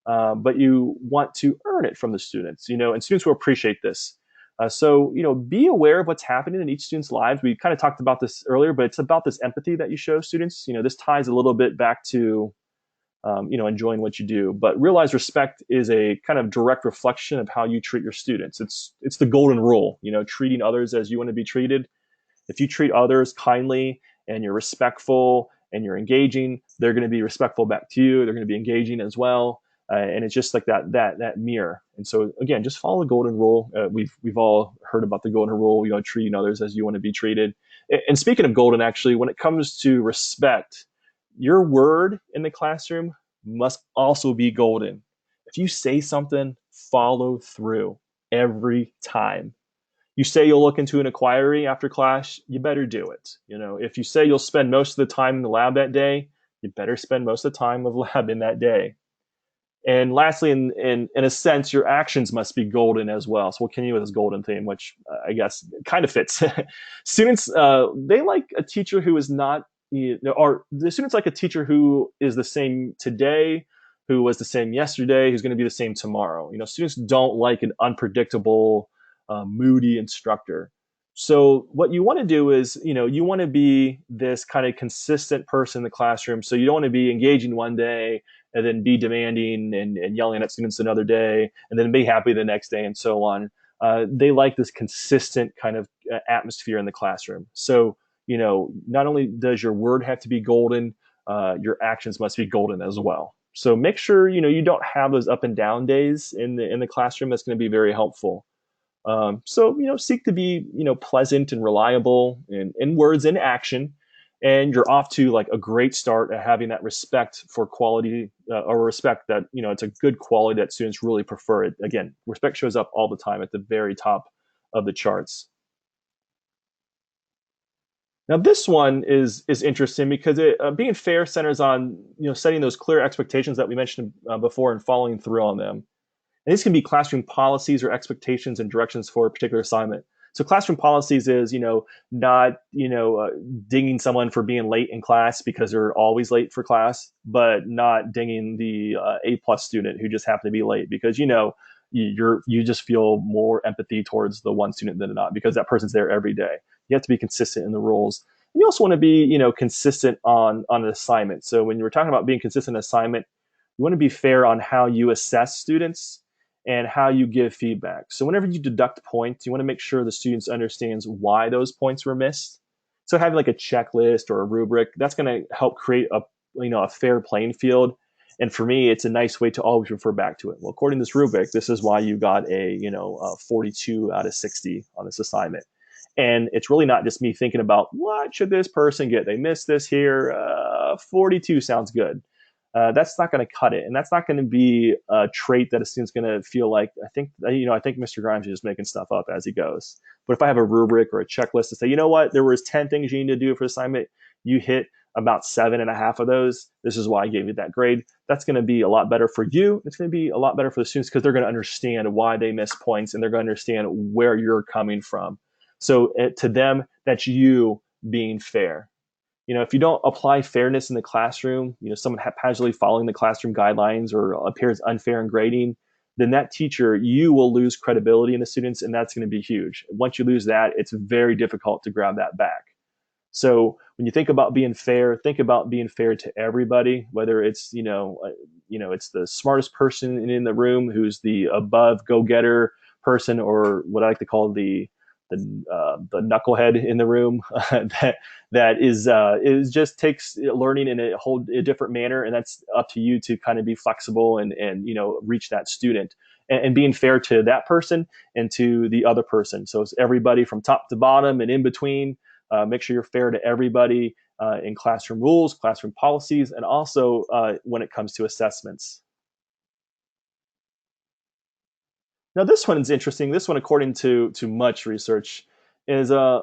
but you want to earn it from the students, and students will appreciate this. So, be aware of what's happening in each student's lives. We kind of talked about this earlier, but it's about this empathy that you show students. This ties a little bit back to, enjoying what you do. But realize respect is a kind of direct reflection of how you treat your students. It's the golden rule, treating others as you want to be treated. If you treat others kindly and you're respectful and you're engaging, they're going to be respectful back to you. They're going to be engaging as well. And it's just like that mirror. And so again, just follow the golden rule. We've all heard about the golden rule, treating others as you want to be treated. And speaking of golden, actually, when it comes to respect, your word in the classroom must also be golden. If you say something, follow through every time. You say you'll look into an inquiry after class, you better do it. If you say you'll spend most of the time in the lab that day, you better spend most of the time of lab in that day. And lastly, in a sense, your actions must be golden as well. So we'll continue with this golden theme, which I guess kind of fits. Students, they like a teacher who is not, or the students like a teacher who is the same today, who was the same yesterday, who's going to be the same tomorrow. Students don't like an unpredictable, moody instructor. So what you want to do is, you want to be this kind of consistent person in the classroom. So you don't want to be engaging one day and then be demanding and yelling at students another day, and then be happy the next day, and so on. They like this consistent kind of atmosphere in the classroom. So, not only does your word have to be golden, your actions must be golden as well. So make sure, you don't have those up and down days in the classroom. That's going to be very helpful. So, seek to be, pleasant and reliable in words and action. And you're off to like a great start at having that respect for quality, or respect that, it's a good quality that students really prefer it. Again, respect shows up all the time at the very top of the charts. Now, this one is interesting because being fair centers on, setting those clear expectations that we mentioned before and following through on them. And these can be classroom policies or expectations and directions for a particular assignment. So classroom policies is, not, dinging someone for being late in class because they're always late for class, but not dinging the A+ student who just happened to be late because, you just feel more empathy towards the one student than not because that person's there every day. You have to be consistent in the rules. And you also want to be, consistent on an assignment. So when you were talking about being consistent in assignment, you want to be fair on how you assess students and how you give feedback. So whenever you deduct points, you want to make sure the students understands why those points were missed. So having like a checklist or a rubric, that's going to help create a fair playing field. And for me, it's a nice way to always refer back to it. Well, according to this rubric, this is why you got a 42 out of 60 on this assignment. And it's really not just me thinking about what should this person get? They missed this here. 42 sounds good. That's not going to cut it, and that's not going to be a trait that a student's going to feel like. I think Mr. Grimes is just making stuff up as he goes. But if I have a rubric or a checklist to say, you know what, there was 10 things you need to do for assignment, you hit about 7.5 of those. This is why I gave you that grade. That's going to be a lot better for you. It's going to be a lot better for the students because they're going to understand why they miss points and they're going to understand where you're coming from. So to them, that's you being fair. If you don't apply fairness in the classroom, someone haphazardly following the classroom guidelines or appears unfair in grading, then that teacher, you will lose credibility in the students, and that's going to be huge. Once you lose that, it's very difficult to grab that back. So when you think about being fair, think about being fair to everybody, whether it's, it's the smartest person in the room who's the above go-getter person, or what I like to call the knucklehead in the room that is just takes learning in a different manner, and that's up to you to kind of be flexible and reach that student and being fair to that person and to the other person. So it's everybody from top to bottom and in between. Make sure you're fair to everybody in classroom rules, classroom policies, and also when it comes to assessments. Now, this one is interesting. This one, according to much research, is a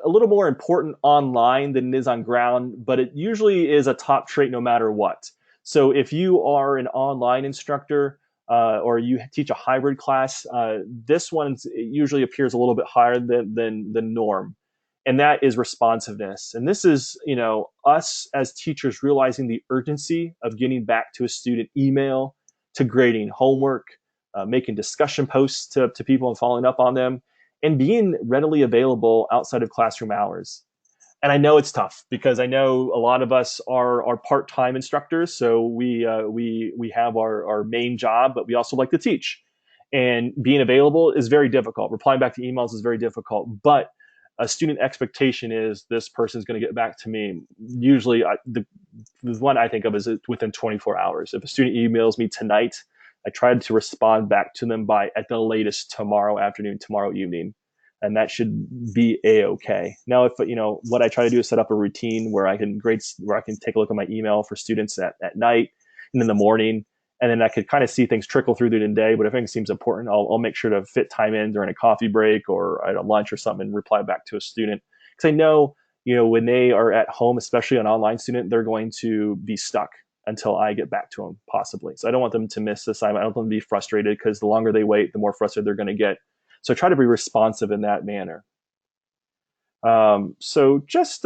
little more important online than it is on ground, but it usually is a top trait no matter what. So if you are an online instructor or you teach a hybrid class, this one usually appears a little bit higher than the norm. And that is responsiveness. And this is, us as teachers realizing the urgency of getting back to a student email, to grading homework, making discussion posts to people and following up on them. and being readily available outside of classroom hours. And I know it's tough because I know a lot of us are part-time instructors, so we have our main job, but we also like to teach. And being available is very difficult. Replying back to emails is very difficult. But a student expectation is this person is going to get back to me. Usually, the one I think of is within 24 hours. If a student emails me tonight, I tried to respond back to them by at the latest tomorrow afternoon, tomorrow evening, and that should be a-okay. Now, if what I try to do is set up a routine where I can take a look at my email for students at night and in the morning, and then I could kind of see things trickle through the day. But if anything seems important, I'll make sure to fit time in during a coffee break or at a lunch or something and reply back to a student, because I know when they are at home, especially an online student, they're going to be stuck until I get back to them, possibly. So I don't want them to miss the assignment. I don't want them to be frustrated, because the longer they wait, the more frustrated they're going to get. So try to be responsive in that manner. So just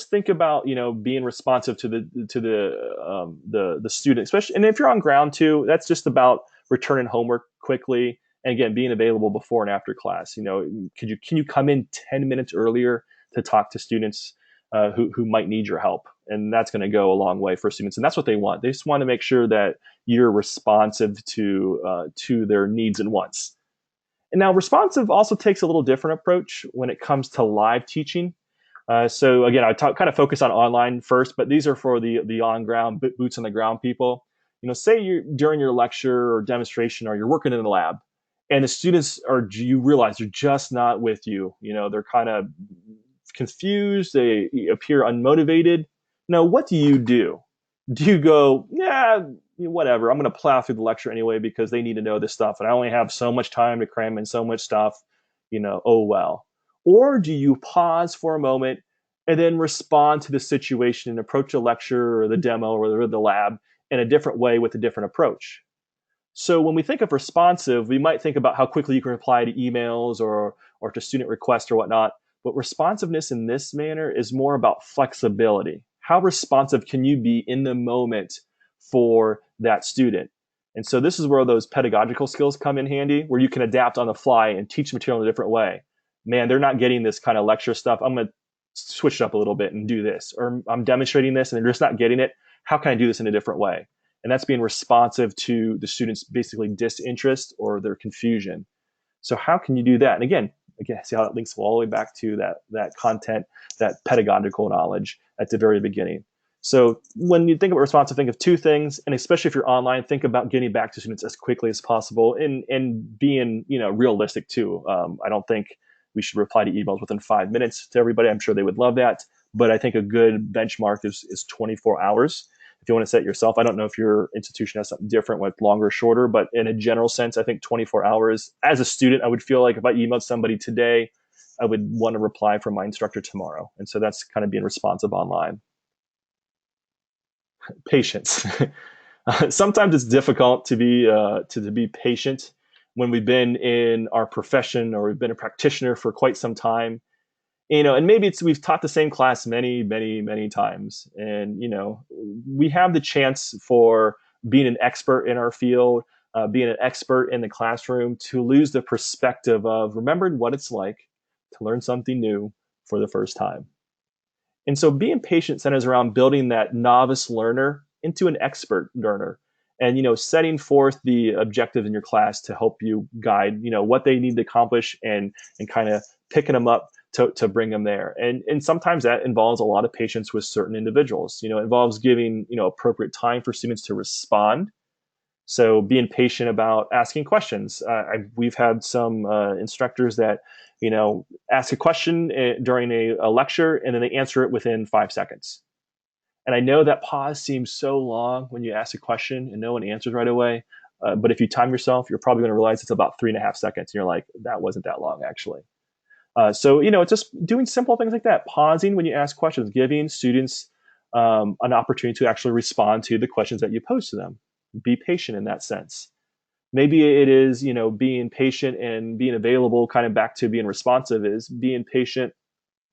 think about being responsive to the student, especially. And if you're on ground too, that's just about returning homework quickly, and again, being available before and after class. Can you come in 10 minutes earlier to talk to students who might need your help? And that's going to go a long way for students, and that's what they want. They just want to make sure that you're responsive to their needs and wants. And now, responsive also takes a little different approach when it comes to live teaching. So again, kind of focus on online first, but these are for the on ground, boots on the ground people. Say you during your lecture or demonstration, or you're working in the lab, and the students you realize they're just not with you. They're kind of confused. They appear unmotivated. Now, what do you do? Do you go, yeah, whatever, I'm going to plow through the lecture anyway because they need to know this stuff, and I only have so much time to cram in so much stuff, oh well? Or do you pause for a moment and then respond to the situation and approach the lecture or the demo or the lab in a different way with a different approach? So when we think of responsive, we might think about how quickly you can reply to emails or to student requests or whatnot. But responsiveness in this manner is more about flexibility. How responsive can you be in the moment for that student? And so this is where those pedagogical skills come in handy, where you can adapt on the fly and teach material in a different way. Man, they're not getting this kind of lecture stuff. I'm going to switch it up a little bit and do this. Or I'm demonstrating this and they're just not getting it. How can I do this in a different way? And that's being responsive to the students' basically disinterest or their confusion. So how can you do that? And again, see how that links all the way back to that content, that pedagogical knowledge at the very beginning. So when you think about responsive, think of two things, and especially if you're online, think about getting back to students as quickly as possible and being realistic too. I don't think we should reply to emails within 5 minutes to everybody. I'm sure they would love that, but I think a good benchmark is 24 hours. If you want to set yourself, I don't know if your institution has something different with longer or shorter, but in a general sense, I think 24 hours. As a student, I would feel like if I emailed somebody today, I would want to reply from my instructor tomorrow. And so that's kind of being responsive online. Patience. Sometimes it's difficult to be patient when we've been in our profession or we've been a practitioner for quite some time. And maybe we've taught the same class many, many, many times. And, we have the chance for being an expert in our field, being an expert in the classroom, to lose the perspective of remembering what it's like to learn something new for the first time. And so being patient centers around building that novice learner into an expert learner, and setting forth the objectives in your class to help you guide what they need to accomplish, and kind of picking them up to bring them there. And sometimes that involves a lot of patience with certain individuals. It involves giving appropriate time for students to respond. So being patient about asking questions. We've had some instructors that ask a question during a lecture, and then they answer it within 5 seconds. And I know that pause seems so long when you ask a question and no one answers right away. But if you time yourself, you're probably going to realize it's about 3.5 seconds. And you're like, that wasn't that long, actually. So it's just doing simple things like that. Pausing when you ask questions, giving students an opportunity to actually respond to the questions that you pose to them. Be patient in that sense. Maybe it is, being patient and being available, kind of back to being responsive, is being patient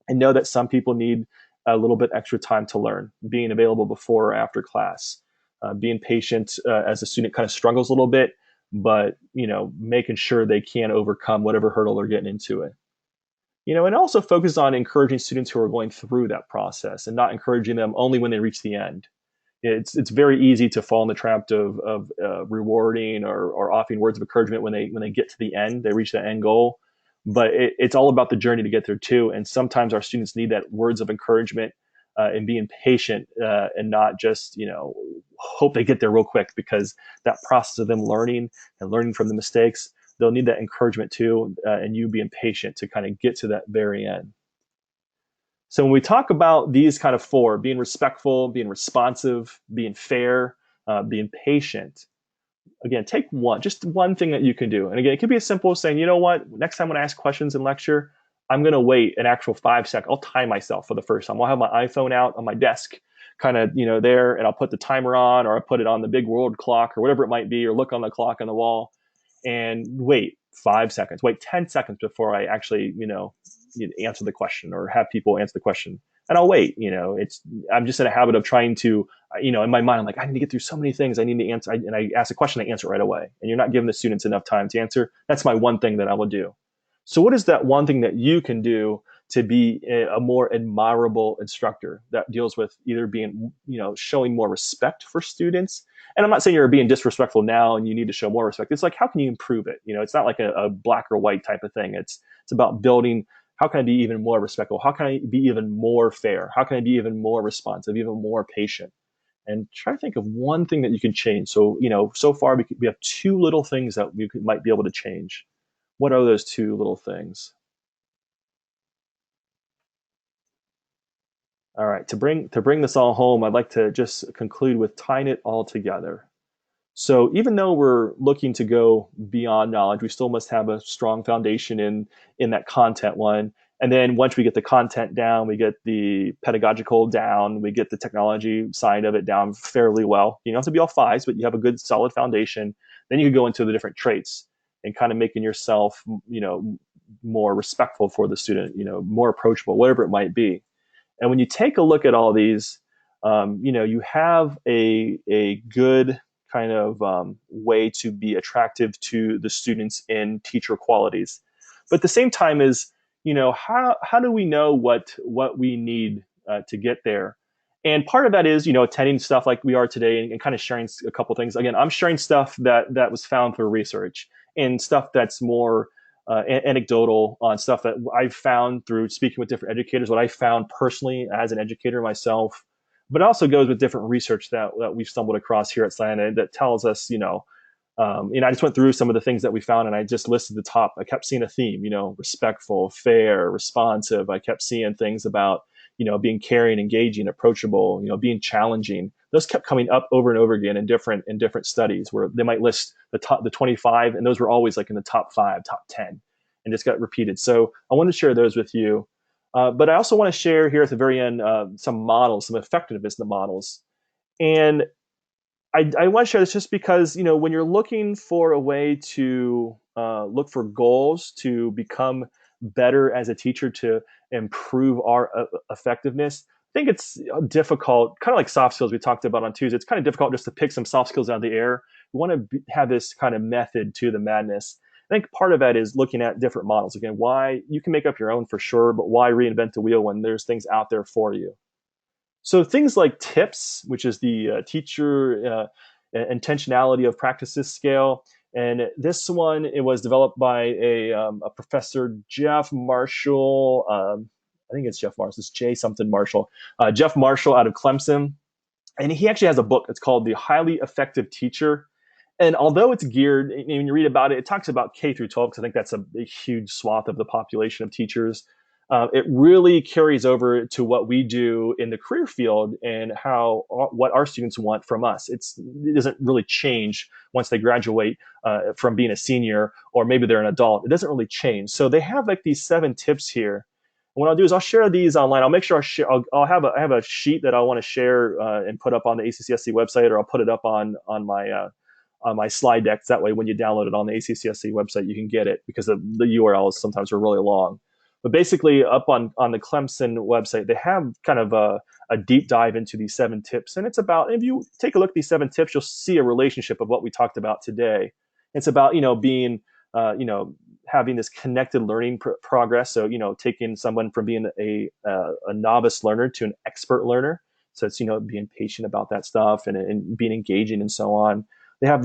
and know that some people need a little bit extra time to learn, being available before or after class, being patient as a student kind of struggles a little bit, but making sure they can overcome whatever hurdle they're getting into it. And also focus on encouraging students who are going through that process and not encouraging them only when they reach the end. It's very easy to fall in the trap of rewarding or offering words of encouragement when they get to the end, they reach that end goal. But it's all about the journey to get there too. And sometimes our students need that words of encouragement and being patient and not just hope they get there real quick, because that process of them learning and learning from the mistakes, they'll need that encouragement too, and you being patient to kind of get to that very end. So when we talk about these kind of four, being respectful, being responsive, being fair, being patient, again, take just one thing that you can do. And again, it could be as simple as saying, you know what, next time when I ask questions in lecture, I'm going to wait an actual 5 seconds. I'll time myself for the first time. I'll have my iPhone out on my desk, kind of, there, and I'll put the timer on, or I'll put it on the big world clock or whatever it might be, or look on the clock on the wall and wait 5 seconds, wait 10 seconds before I actually, answer the question or have people answer the question. And I'll wait. I'm just in a habit of trying to, in my mind, I'm like, I need to get through so many things. I need to answer. And I ask a question, I answer right away. And you're not giving the students enough time to answer. That's my one thing that I will do. So what is that one thing that you can do to be a more admirable instructor that deals with either being, showing more respect for students? And I'm not saying you're being disrespectful now and you need to show more respect. It's like, how can you improve it? It's not like a black or white type of thing. It's about building. How can I be even more respectful? How can I be even more fair? How can I be even more responsive, even more patient? And try to think of one thing that you can change. So, so far we have 2 little things that we might be able to change. What are those 2 little things? All right, to bring this all home, I'd like to just conclude with tying it all together. So even though we're looking to go beyond knowledge, we still must have a strong foundation in that content one. And then once we get the content down, we get the pedagogical down, we get the technology side of it down fairly well. You don't have to be all fives, but you have a good solid foundation. Then you can go into the different traits and kind of making yourself, more respectful for the student, more approachable, whatever it might be. And when you take a look at all these, you have a good kind of way to be attractive to the students in teacher qualities. But at the same time is, how do we know what we need to get there? And part of that is, attending stuff like we are today and kind of sharing a couple things. Again, I'm sharing stuff that was found through research and stuff that's more anecdotal on stuff that I've found through speaking with different educators, what I found personally as an educator myself. But it also goes with different research that we've stumbled across here at SLAN that tells us, I just went through some of the things that we found and I just listed the top. I kept seeing a theme, respectful, fair, responsive. I kept seeing things about, being caring, engaging, approachable, being challenging. Those kept coming up over and over again in different studies where they might list the 25, and those were always like in the top 5, top 10, and just got repeated. So I want to share those with you. But I also want to share here at the very end some models, some effectiveness in the models. And I want to share this just because, when you're looking for a way to look for goals to become better as a teacher to improve our effectiveness, I think it's difficult, kind of like soft skills we talked about on Tuesday. It's kind of difficult just to pick some soft skills out of the air. We want to have this kind of method to the madness. I think part of that is looking at different models. Again, why you can make up your own for sure, but why reinvent the wheel when there's things out there for you? So things like TIPS, which is the teacher intentionality of practices scale. And this one, it was developed by a professor, Jeff Marshall. I think it's Jeff Marshall. It's J something Marshall. Jeff Marshall out of Clemson. And he actually has a book that's called The Highly Effective Teacher. And although it's geared, when you read about it, it talks about K through 12, because I think that's a huge swath of the population of teachers. It really carries over to what we do in the career field and what our students want from us. It doesn't really change once they graduate from being a senior, or maybe they're an adult. It doesn't really change. So they have like these 7 tips here. And what I'll do is I'll share these online. I'll make sure I have a sheet that I want to share and put up on the ACCSC website, or I'll put it up on my slide decks. That way, when you download it on the ACCSC website, you can get it, because the URLs sometimes are really long. But basically, up on the Clemson website, they have kind of a deep dive into these 7 tips. And it's about, if you take a look at these 7 tips, you'll see a relationship of what we talked about today. It's about, being, having this connected learning progress. So, taking someone from being a novice learner to an expert learner. So it's, being patient about that stuff, and being engaging and so on. They have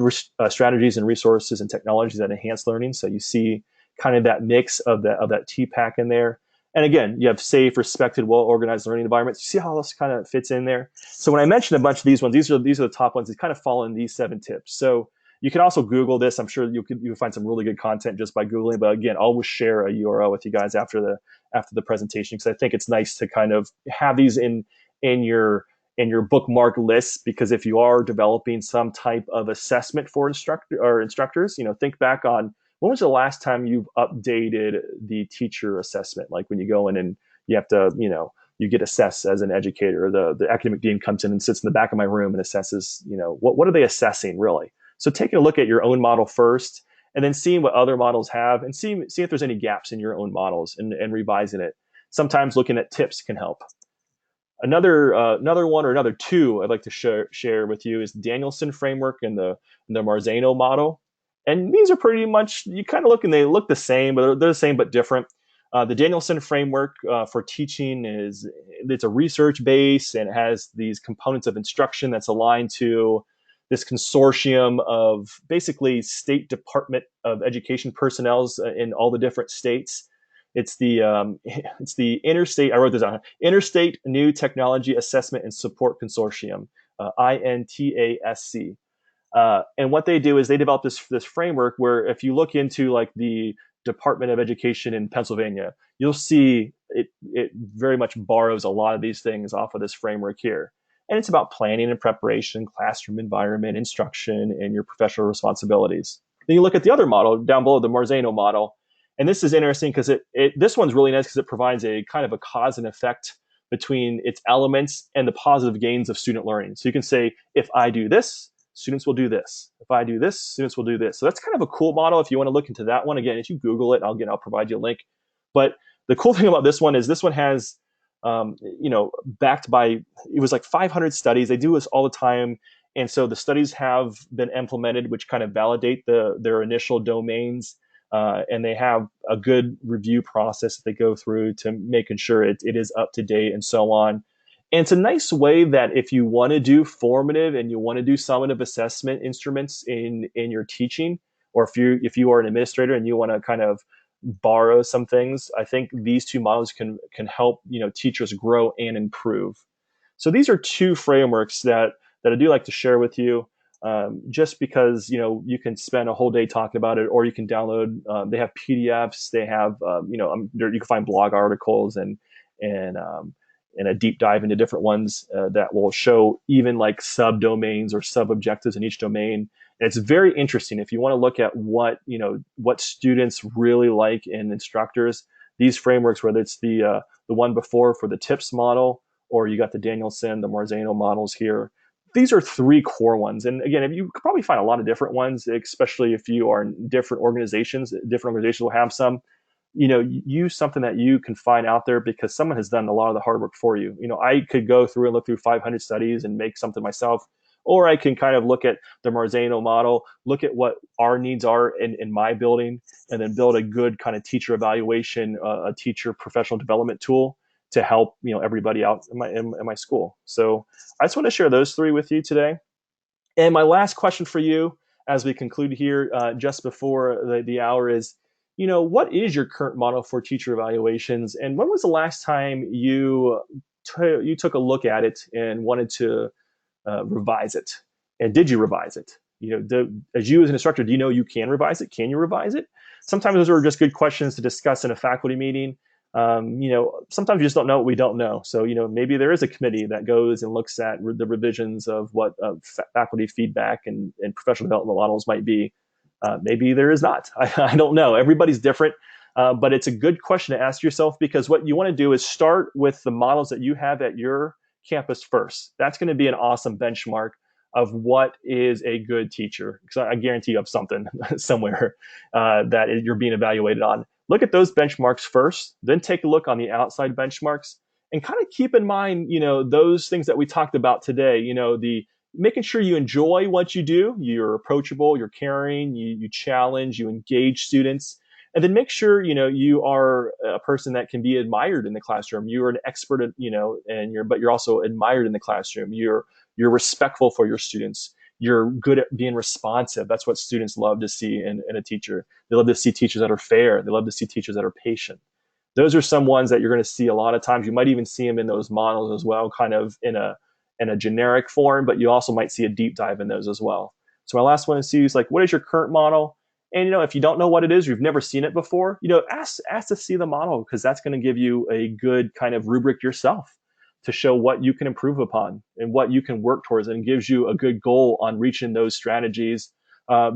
strategies and resources and technologies that enhance learning. So you see kind of that mix of that Tpac in there. And again, you have safe, respected, well-organized learning environments. You see how this kind of fits in there. So when I mentioned a bunch of these ones, these are the top ones that kind of fall in these 7 tips. So you can also Google this. I'm sure you can find some really good content just by Googling. But again, I'll always share a URL with you guys after the presentation, because I think it's nice to kind of have these in your bookmark list, because if you are developing some type of assessment for instructors, think back on, when was the last time you've updated the teacher assessment? Like when you go in and you have to, you get assessed as an educator. The academic dean comes in and sits in the back of my room and assesses, what are they assessing really? So taking a look at your own model first, and then seeing what other models have, and see if there's any gaps in your own models, and revising it. Sometimes looking at tips can help. Another one, or another two I'd like to share with you is the Danielson framework and the Marzano model. And these are pretty much, you kind of look and they look the same, but they're the same but different. The Danielson framework for teaching it's a research base, and it has these components of instruction that's aligned to this consortium of basically state Department of Education personnels in all the different states. It's the Interstate. I wrote this down. Interstate New Technology Assessment and Support Consortium, INTASC. And what they do is they develop this framework where, if you look into like the Department of Education in Pennsylvania, you'll see it very much borrows a lot of these things off of this framework here. And it's about planning and preparation, classroom environment, instruction, and your professional responsibilities. Then you look at the other model down below, the Marzano model. And this is interesting because this one's really nice because it provides a kind of a cause and effect between its elements and the positive gains of student learning. So you can say, if I do this, students will do this. If I do this, students will do this. So that's kind of a cool model if you want to look into that one. Again, if you Google it, I'll provide you a link. But the cool thing about this one is this one has, backed by, it was like 500 studies. They do this all the time. And so the studies have been implemented, which kind of validate their initial domains. And they have a good review process that they go through to making sure it is up to date and so on. And it's a nice way that if you want to do formative and you want to do summative assessment instruments in your teaching, or if you are an administrator and you want to kind of borrow some things, I think these two models can help teachers grow and improve. So these are two frameworks that I do like to share with you. Just because you can spend a whole day talking about it, or you can download. They have PDFs. They have you can find blog articles and a deep dive into different ones that will show even like subdomains or sub-objectives in each domain. And it's very interesting if you want to look at what students really like in instructors. These frameworks, whether it's the one before for the TIPS model, or you got the Danielson, the Marzano models here. These are 3 core ones. And again, you could probably find a lot of different ones, especially if you are in different organizations. Different organizations will have some. Use something that you can find out there, because someone has done a lot of the hard work for you. I could go through and look through 500 studies and make something myself, or I can kind of look at the Marzano model, look at what our needs are in my building, and then build a good kind of teacher evaluation, a teacher professional development tool to help everybody out in my school. So I just want to share those 3 with you today. And my last question for you, as we conclude here, just before the hour, is, what is your current model for teacher evaluations, and when was the last time you took a look at it and wanted to revise it? And did you revise it? As you as an instructor, do you know you can revise it? Can you revise it? Sometimes those are just good questions to discuss in a faculty meeting. Sometimes you just don't know what we don't know. So, maybe there is a committee that goes and looks at the revisions of what faculty feedback and professional development models might be. Maybe there is not. I don't know. Everybody's different. But it's a good question to ask yourself, because what you want to do is start with the models that you have at your campus first. That's going to be an awesome benchmark of what is a good teacher. Because I guarantee you have something somewhere that you're being evaluated on. Look at those benchmarks first, then take a look on the outside benchmarks, and kind of keep in mind, those things that we talked about today. making sure you enjoy what you do. You're approachable, you're caring, you challenge, you engage students, and then make sure you are a person that can be admired in the classroom. You are an expert, and you're also admired in the classroom. You're respectful for your students. You're good at being responsive. That's what students love to see in a teacher. They love to see teachers that are fair. They love to see teachers that are patient. Those are some ones that you're going to see a lot of times. You might even see them in those models as well, kind of in a generic form, but you also might see a deep dive in those as well. So my last one is like, what is your current model? And if you don't know what it is, you've never seen it before, ask to see the model, because that's going to give you a good kind of rubric yourself to show what you can improve upon and what you can work towards, and gives you a good goal on reaching those strategies.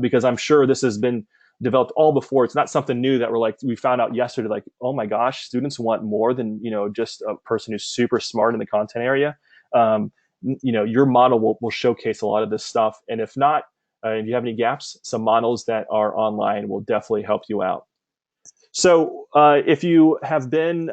Because I'm sure this has been developed all before. It's not something new that we found out yesterday, like, oh my gosh, students want more than, just a person who's super smart in the content area. Your model will showcase a lot of this stuff. And if not, if you have any gaps, some models that are online will definitely help you out. So if you have been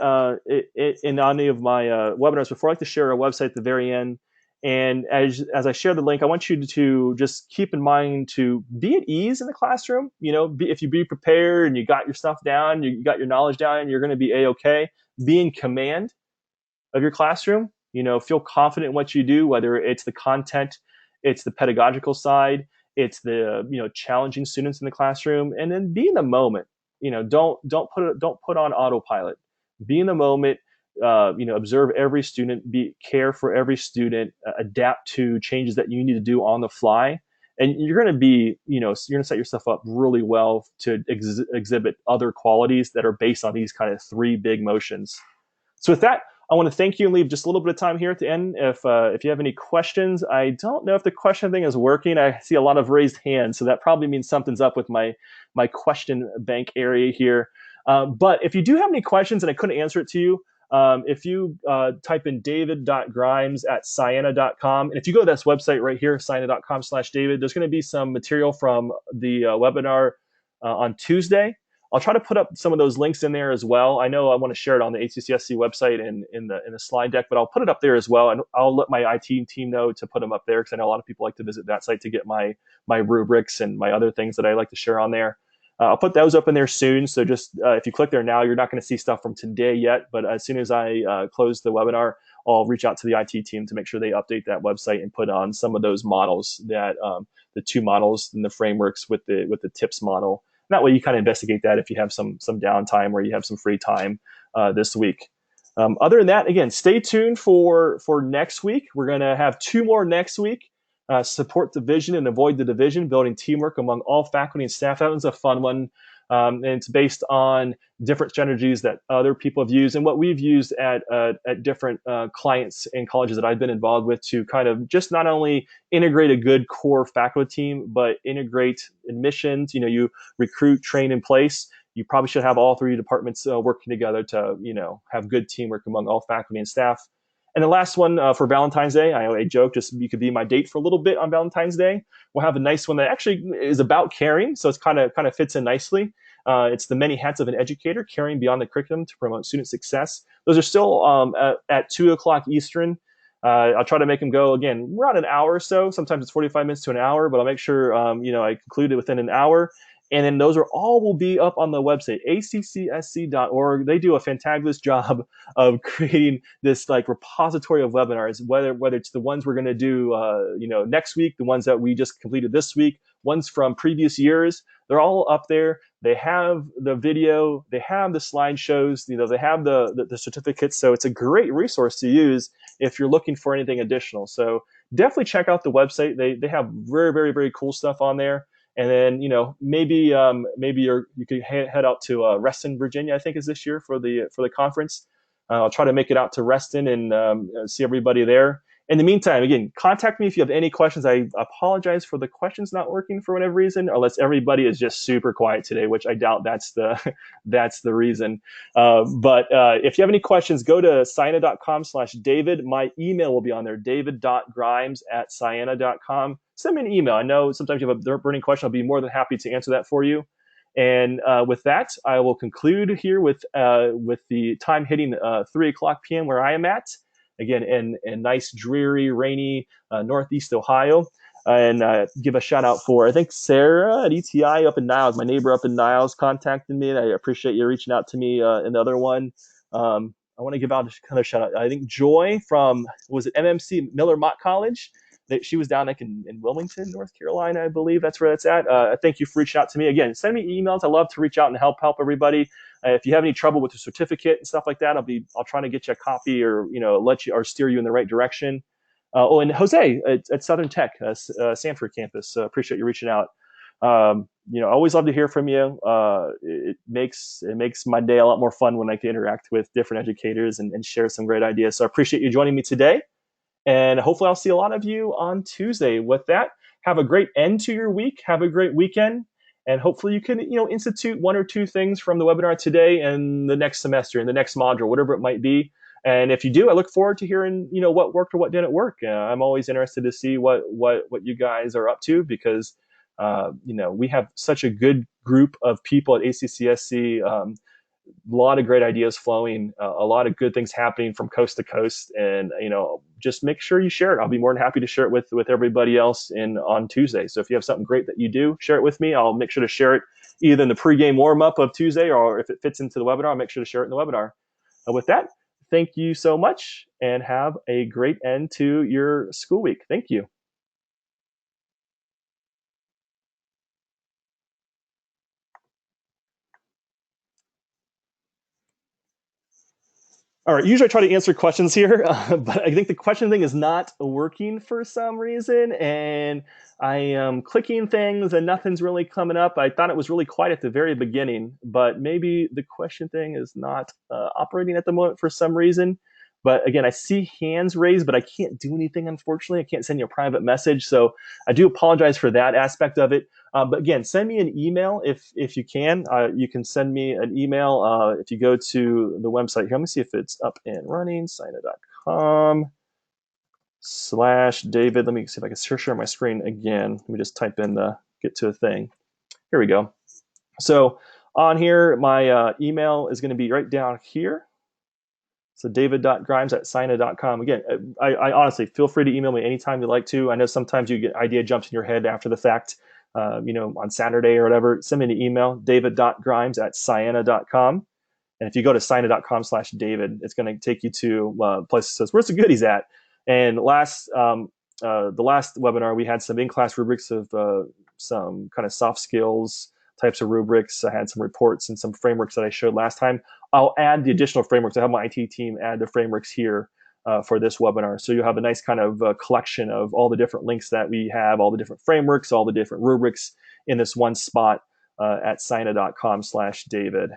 in any of my webinars before, I like to share a website at the very end. And as I share the link, I want you to just keep in mind to be at ease in the classroom. If you be prepared and you got your stuff down, you got your knowledge down, you're going to be A-okay. Be in command of your classroom. Feel confident in what you do, whether it's the content, it's the pedagogical side, it's the challenging students in the classroom, and then be in the moment. Don't put on autopilot. Be in the moment. Observe every student. Care for every student. Adapt to changes that you need to do on the fly, and you're going to set yourself up really well to exhibit other qualities that are based on these kind of three big motions. So with that, I want to thank you and leave just a little bit of time here at the end. If you have any questions, I don't know if the question thing is working. I see a lot of raised hands, so that probably means something's up with my question bank area here. But if you do have any questions and I couldn't answer it to you, if you type in david.grimes@ciena.com, and if you go to this website right here, ciena.com/David, there's going to be some material from the webinar on Tuesday. I'll try to put up some of those links in there as well. I know I want to share it on the HCCSC website and in the slide deck, but I'll put it up there as well. And I'll let my IT team know to put them up there, because I know a lot of people like to visit that site to get my rubrics and my other things that I like to share on there. I'll put those up in there soon. So just if you click there now, you're not going to see stuff from today yet. But as soon as I close the webinar, I'll reach out to the IT team to make sure they update that website and put on some of those models, that the two models and the frameworks with the tips model. That way you kind of investigate that if you have some downtime or you have some free time this week. Other than that, again, stay tuned for next week. We're going to have 2 more next week. Support the vision and avoid the division, building teamwork among all faculty and staff. That was a fun one. And it's based on different strategies that other people have used and what we've used at different clients and colleges that I've been involved with, to kind of just not only integrate a good core faculty team, but integrate admissions. You recruit, train, and place. You probably should have all 3 departments working together to have good teamwork among all faculty and staff. And the last one for Valentine's Day, I joke, just you could be my date for a little bit on Valentine's Day. We'll have a nice one that actually is about caring, so it's kind of fits in nicely. It's the many hats of an educator, caring beyond the curriculum to promote student success. Those are still at 2:00 Eastern. I'll try to make them go, again, around an hour or so. Sometimes it's 45 minutes to an hour, but I'll make sure I conclude it within an hour. And then those will be up on the website, accsc.org. They do a fantabulous job of creating this repository of webinars, whether it's the ones we're going to do next week, the ones that we just completed this week, ones from previous years. They're all up there. They have the video, they have the slideshows, they have the certificates. So it's a great resource to use if you're looking for anything additional. So definitely check out the website. They have very, very, very cool stuff on there. And then, maybe you could head out to Reston, Virginia, I think is this year for the conference. I'll try to make it out to Reston and see everybody there. In the meantime, again, contact me if you have any questions. I apologize for the questions not working for whatever reason, unless everybody is just super quiet today, which I doubt that's the reason. But if you have any questions, go to ciena.com/David. My email will be on there, david.grimes@ciena.com. Send me an email. I know sometimes you have a burning question. I'll be more than happy to answer that for you. And with that, I will conclude here with the time hitting 3:00 p.m. where I am at. again, in nice, dreary, rainy Northeast Ohio. And give a shout out for, I think, Sarah at ETI up in Niles, my neighbor up in Niles, contacted me. And I appreciate you reaching out to me. Another one. I want to give out a kind of shout out. I think Joy from, was it MMC, Miller Mott College? That she was down like in Wilmington, North Carolina, I believe that's where that's at. Thank you for reaching out to me. Again, send me emails. I love to reach out and help everybody. If you have any trouble with the certificate and stuff like that, I'll try to get you a copy, or let you, or steer you in the right direction. And Jose at Southern Tech, Sanford campus. Appreciate you reaching out. I always love to hear from you. It makes my day a lot more fun when I can interact with different educators and share some great ideas. So I appreciate you joining me today. And hopefully I'll see a lot of you on Tuesday. With that, have a great end to your week. Have a great weekend. And hopefully you can, institute one or two things from the webinar today and the next semester and the next module, whatever it might be. And if you do, I look forward to hearing, what worked or what didn't work. I'm always interested to see what you guys are up to, because, we have such a good group of people at ACCSC. A lot of great ideas flowing, a lot of good things happening from coast to coast, and just make sure you share it. I'll be more than happy to share it with everybody else on Tuesday. So if you have something great that you do, share it with me. I'll make sure to share it either in the pregame warm up of Tuesday, or if it fits into the webinar, I'll make sure to share it in the webinar. With that, thank you so much, and have a great end to your school week. Thank you. All right, usually I try to answer questions here, but I think the question thing is not working for some reason, and I am clicking things and nothing's really coming up. I thought it was really quiet at the very beginning, but maybe the question thing is not operating at the moment for some reason. But again, I see hands raised, but I can't do anything, unfortunately. I can't send you a private message, so I do apologize for that aspect of it. But again, send me an email if you can. You can send me an email if you go to the website here. Let me see if it's up and running. Sina.com/David. Let me see if I can share my screen again. Let me just type in get to a thing. Here we go. So on here, my email is going to be right down here. So david.grimes@sina.com. Again, I honestly, feel free to email me anytime you like to. I know sometimes you get idea jumps in your head after the fact, on Saturday or whatever. Send me an email, david.grimes@sina.com. And if you go to sina.com/David, it's going to take you to places that says, where's the goodies at? And the last webinar, we had some in-class rubrics of some kind of soft skills types of rubrics. I had some reports and some frameworks that I showed last time. I'll add the additional frameworks. I have my IT team add the frameworks here for this webinar. So you'll have a nice kind of collection of all the different links that we have, all the different frameworks, all the different rubrics in this one spot at sina.com/David.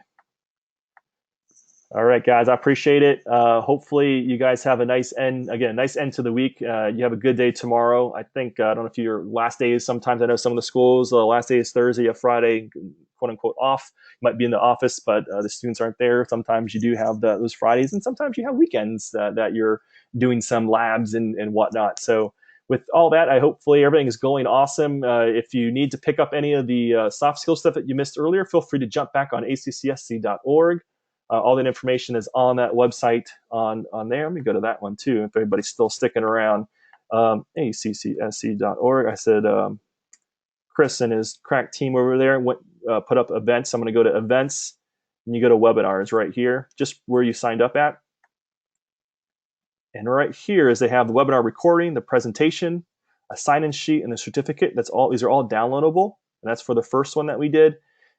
All right, guys, I appreciate it. Hopefully you guys have a nice end to the week. You have a good day tomorrow. I think, I don't know if your last day is sometimes, I know some of the schools, the last day is Thursday, a Friday, quote unquote, off. You might be in the office, but the students aren't there. Sometimes you do have those Fridays, and sometimes you have weekends that you're doing some labs and whatnot. So with all that, hopefully everything is going awesome. If you need to pick up any of the soft skill stuff that you missed earlier, feel free to jump back on accsc.org. All that information is on that website on there. Let me go to that one too, if everybody's still sticking around. accsc.org. I said Chris and his crack team over there put up events. I'm going to go to events, and you go to webinars right here, just where you signed up at. And right here is they have the webinar recording, the presentation, a sign-in sheet, and the certificate. These are all downloadable, and that's for the first one that we did.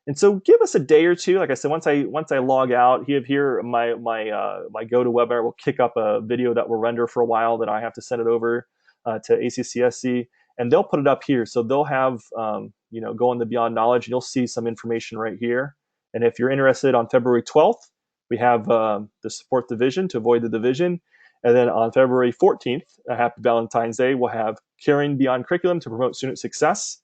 And so give us a day or two. Like I said, once I log out here, my GoToWebinar will kick up a video that will render for a while. That I have to send it over to ACCSC, and they'll put it up here. So they'll have go on the Beyond Knowledge, and you'll see some information right here. And if you're interested, on February 12th, we have the Support Division to avoid the division. And then on February 14th, Happy Valentine's Day, we'll have Caring Beyond Curriculum to promote student success.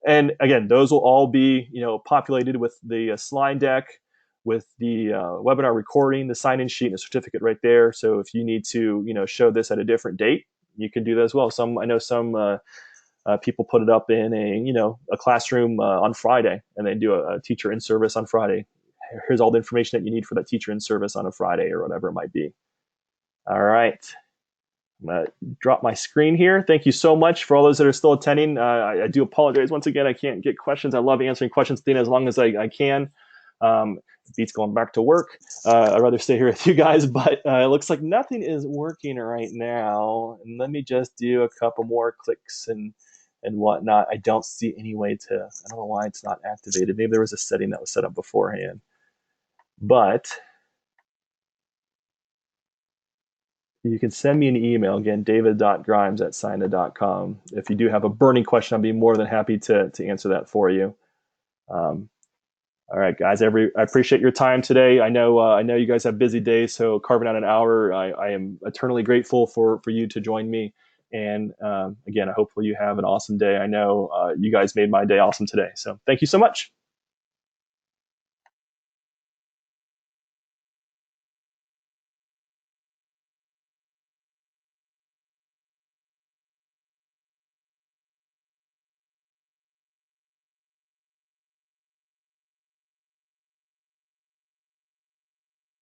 And again, those will all be, populated with the slide deck, with the webinar recording, the sign-in sheet, and the certificate right there. So if you need to, show this at a different date, you can do that as well. I know some people put it up in a classroom on Friday, and they do a teacher in service on Friday. Here's all the information that you need for that teacher in service on a Friday or whatever it might be. All right. drop my screen here. Thank you so much for all those that are still attending. I do apologize once again. I can't get questions. I love answering questions, Dana, as long as I can. Beats going back to work. I'd rather stay here with you guys, but it looks like nothing is working right now. And let me just do a couple more clicks and whatnot. I don't see any way to, I don't know why it's not activated. Maybe there was a setting that was set up beforehand. But you can send me an email, again, david.grimes@cyna.com. If you do have a burning question, I'd be more than happy to answer that for you. All right, guys, I appreciate your time today. I know you guys have busy days, so carving out an hour, I am eternally grateful for you to join me. And again, hopefully you have an awesome day. I know you guys made my day awesome today. So thank you so much.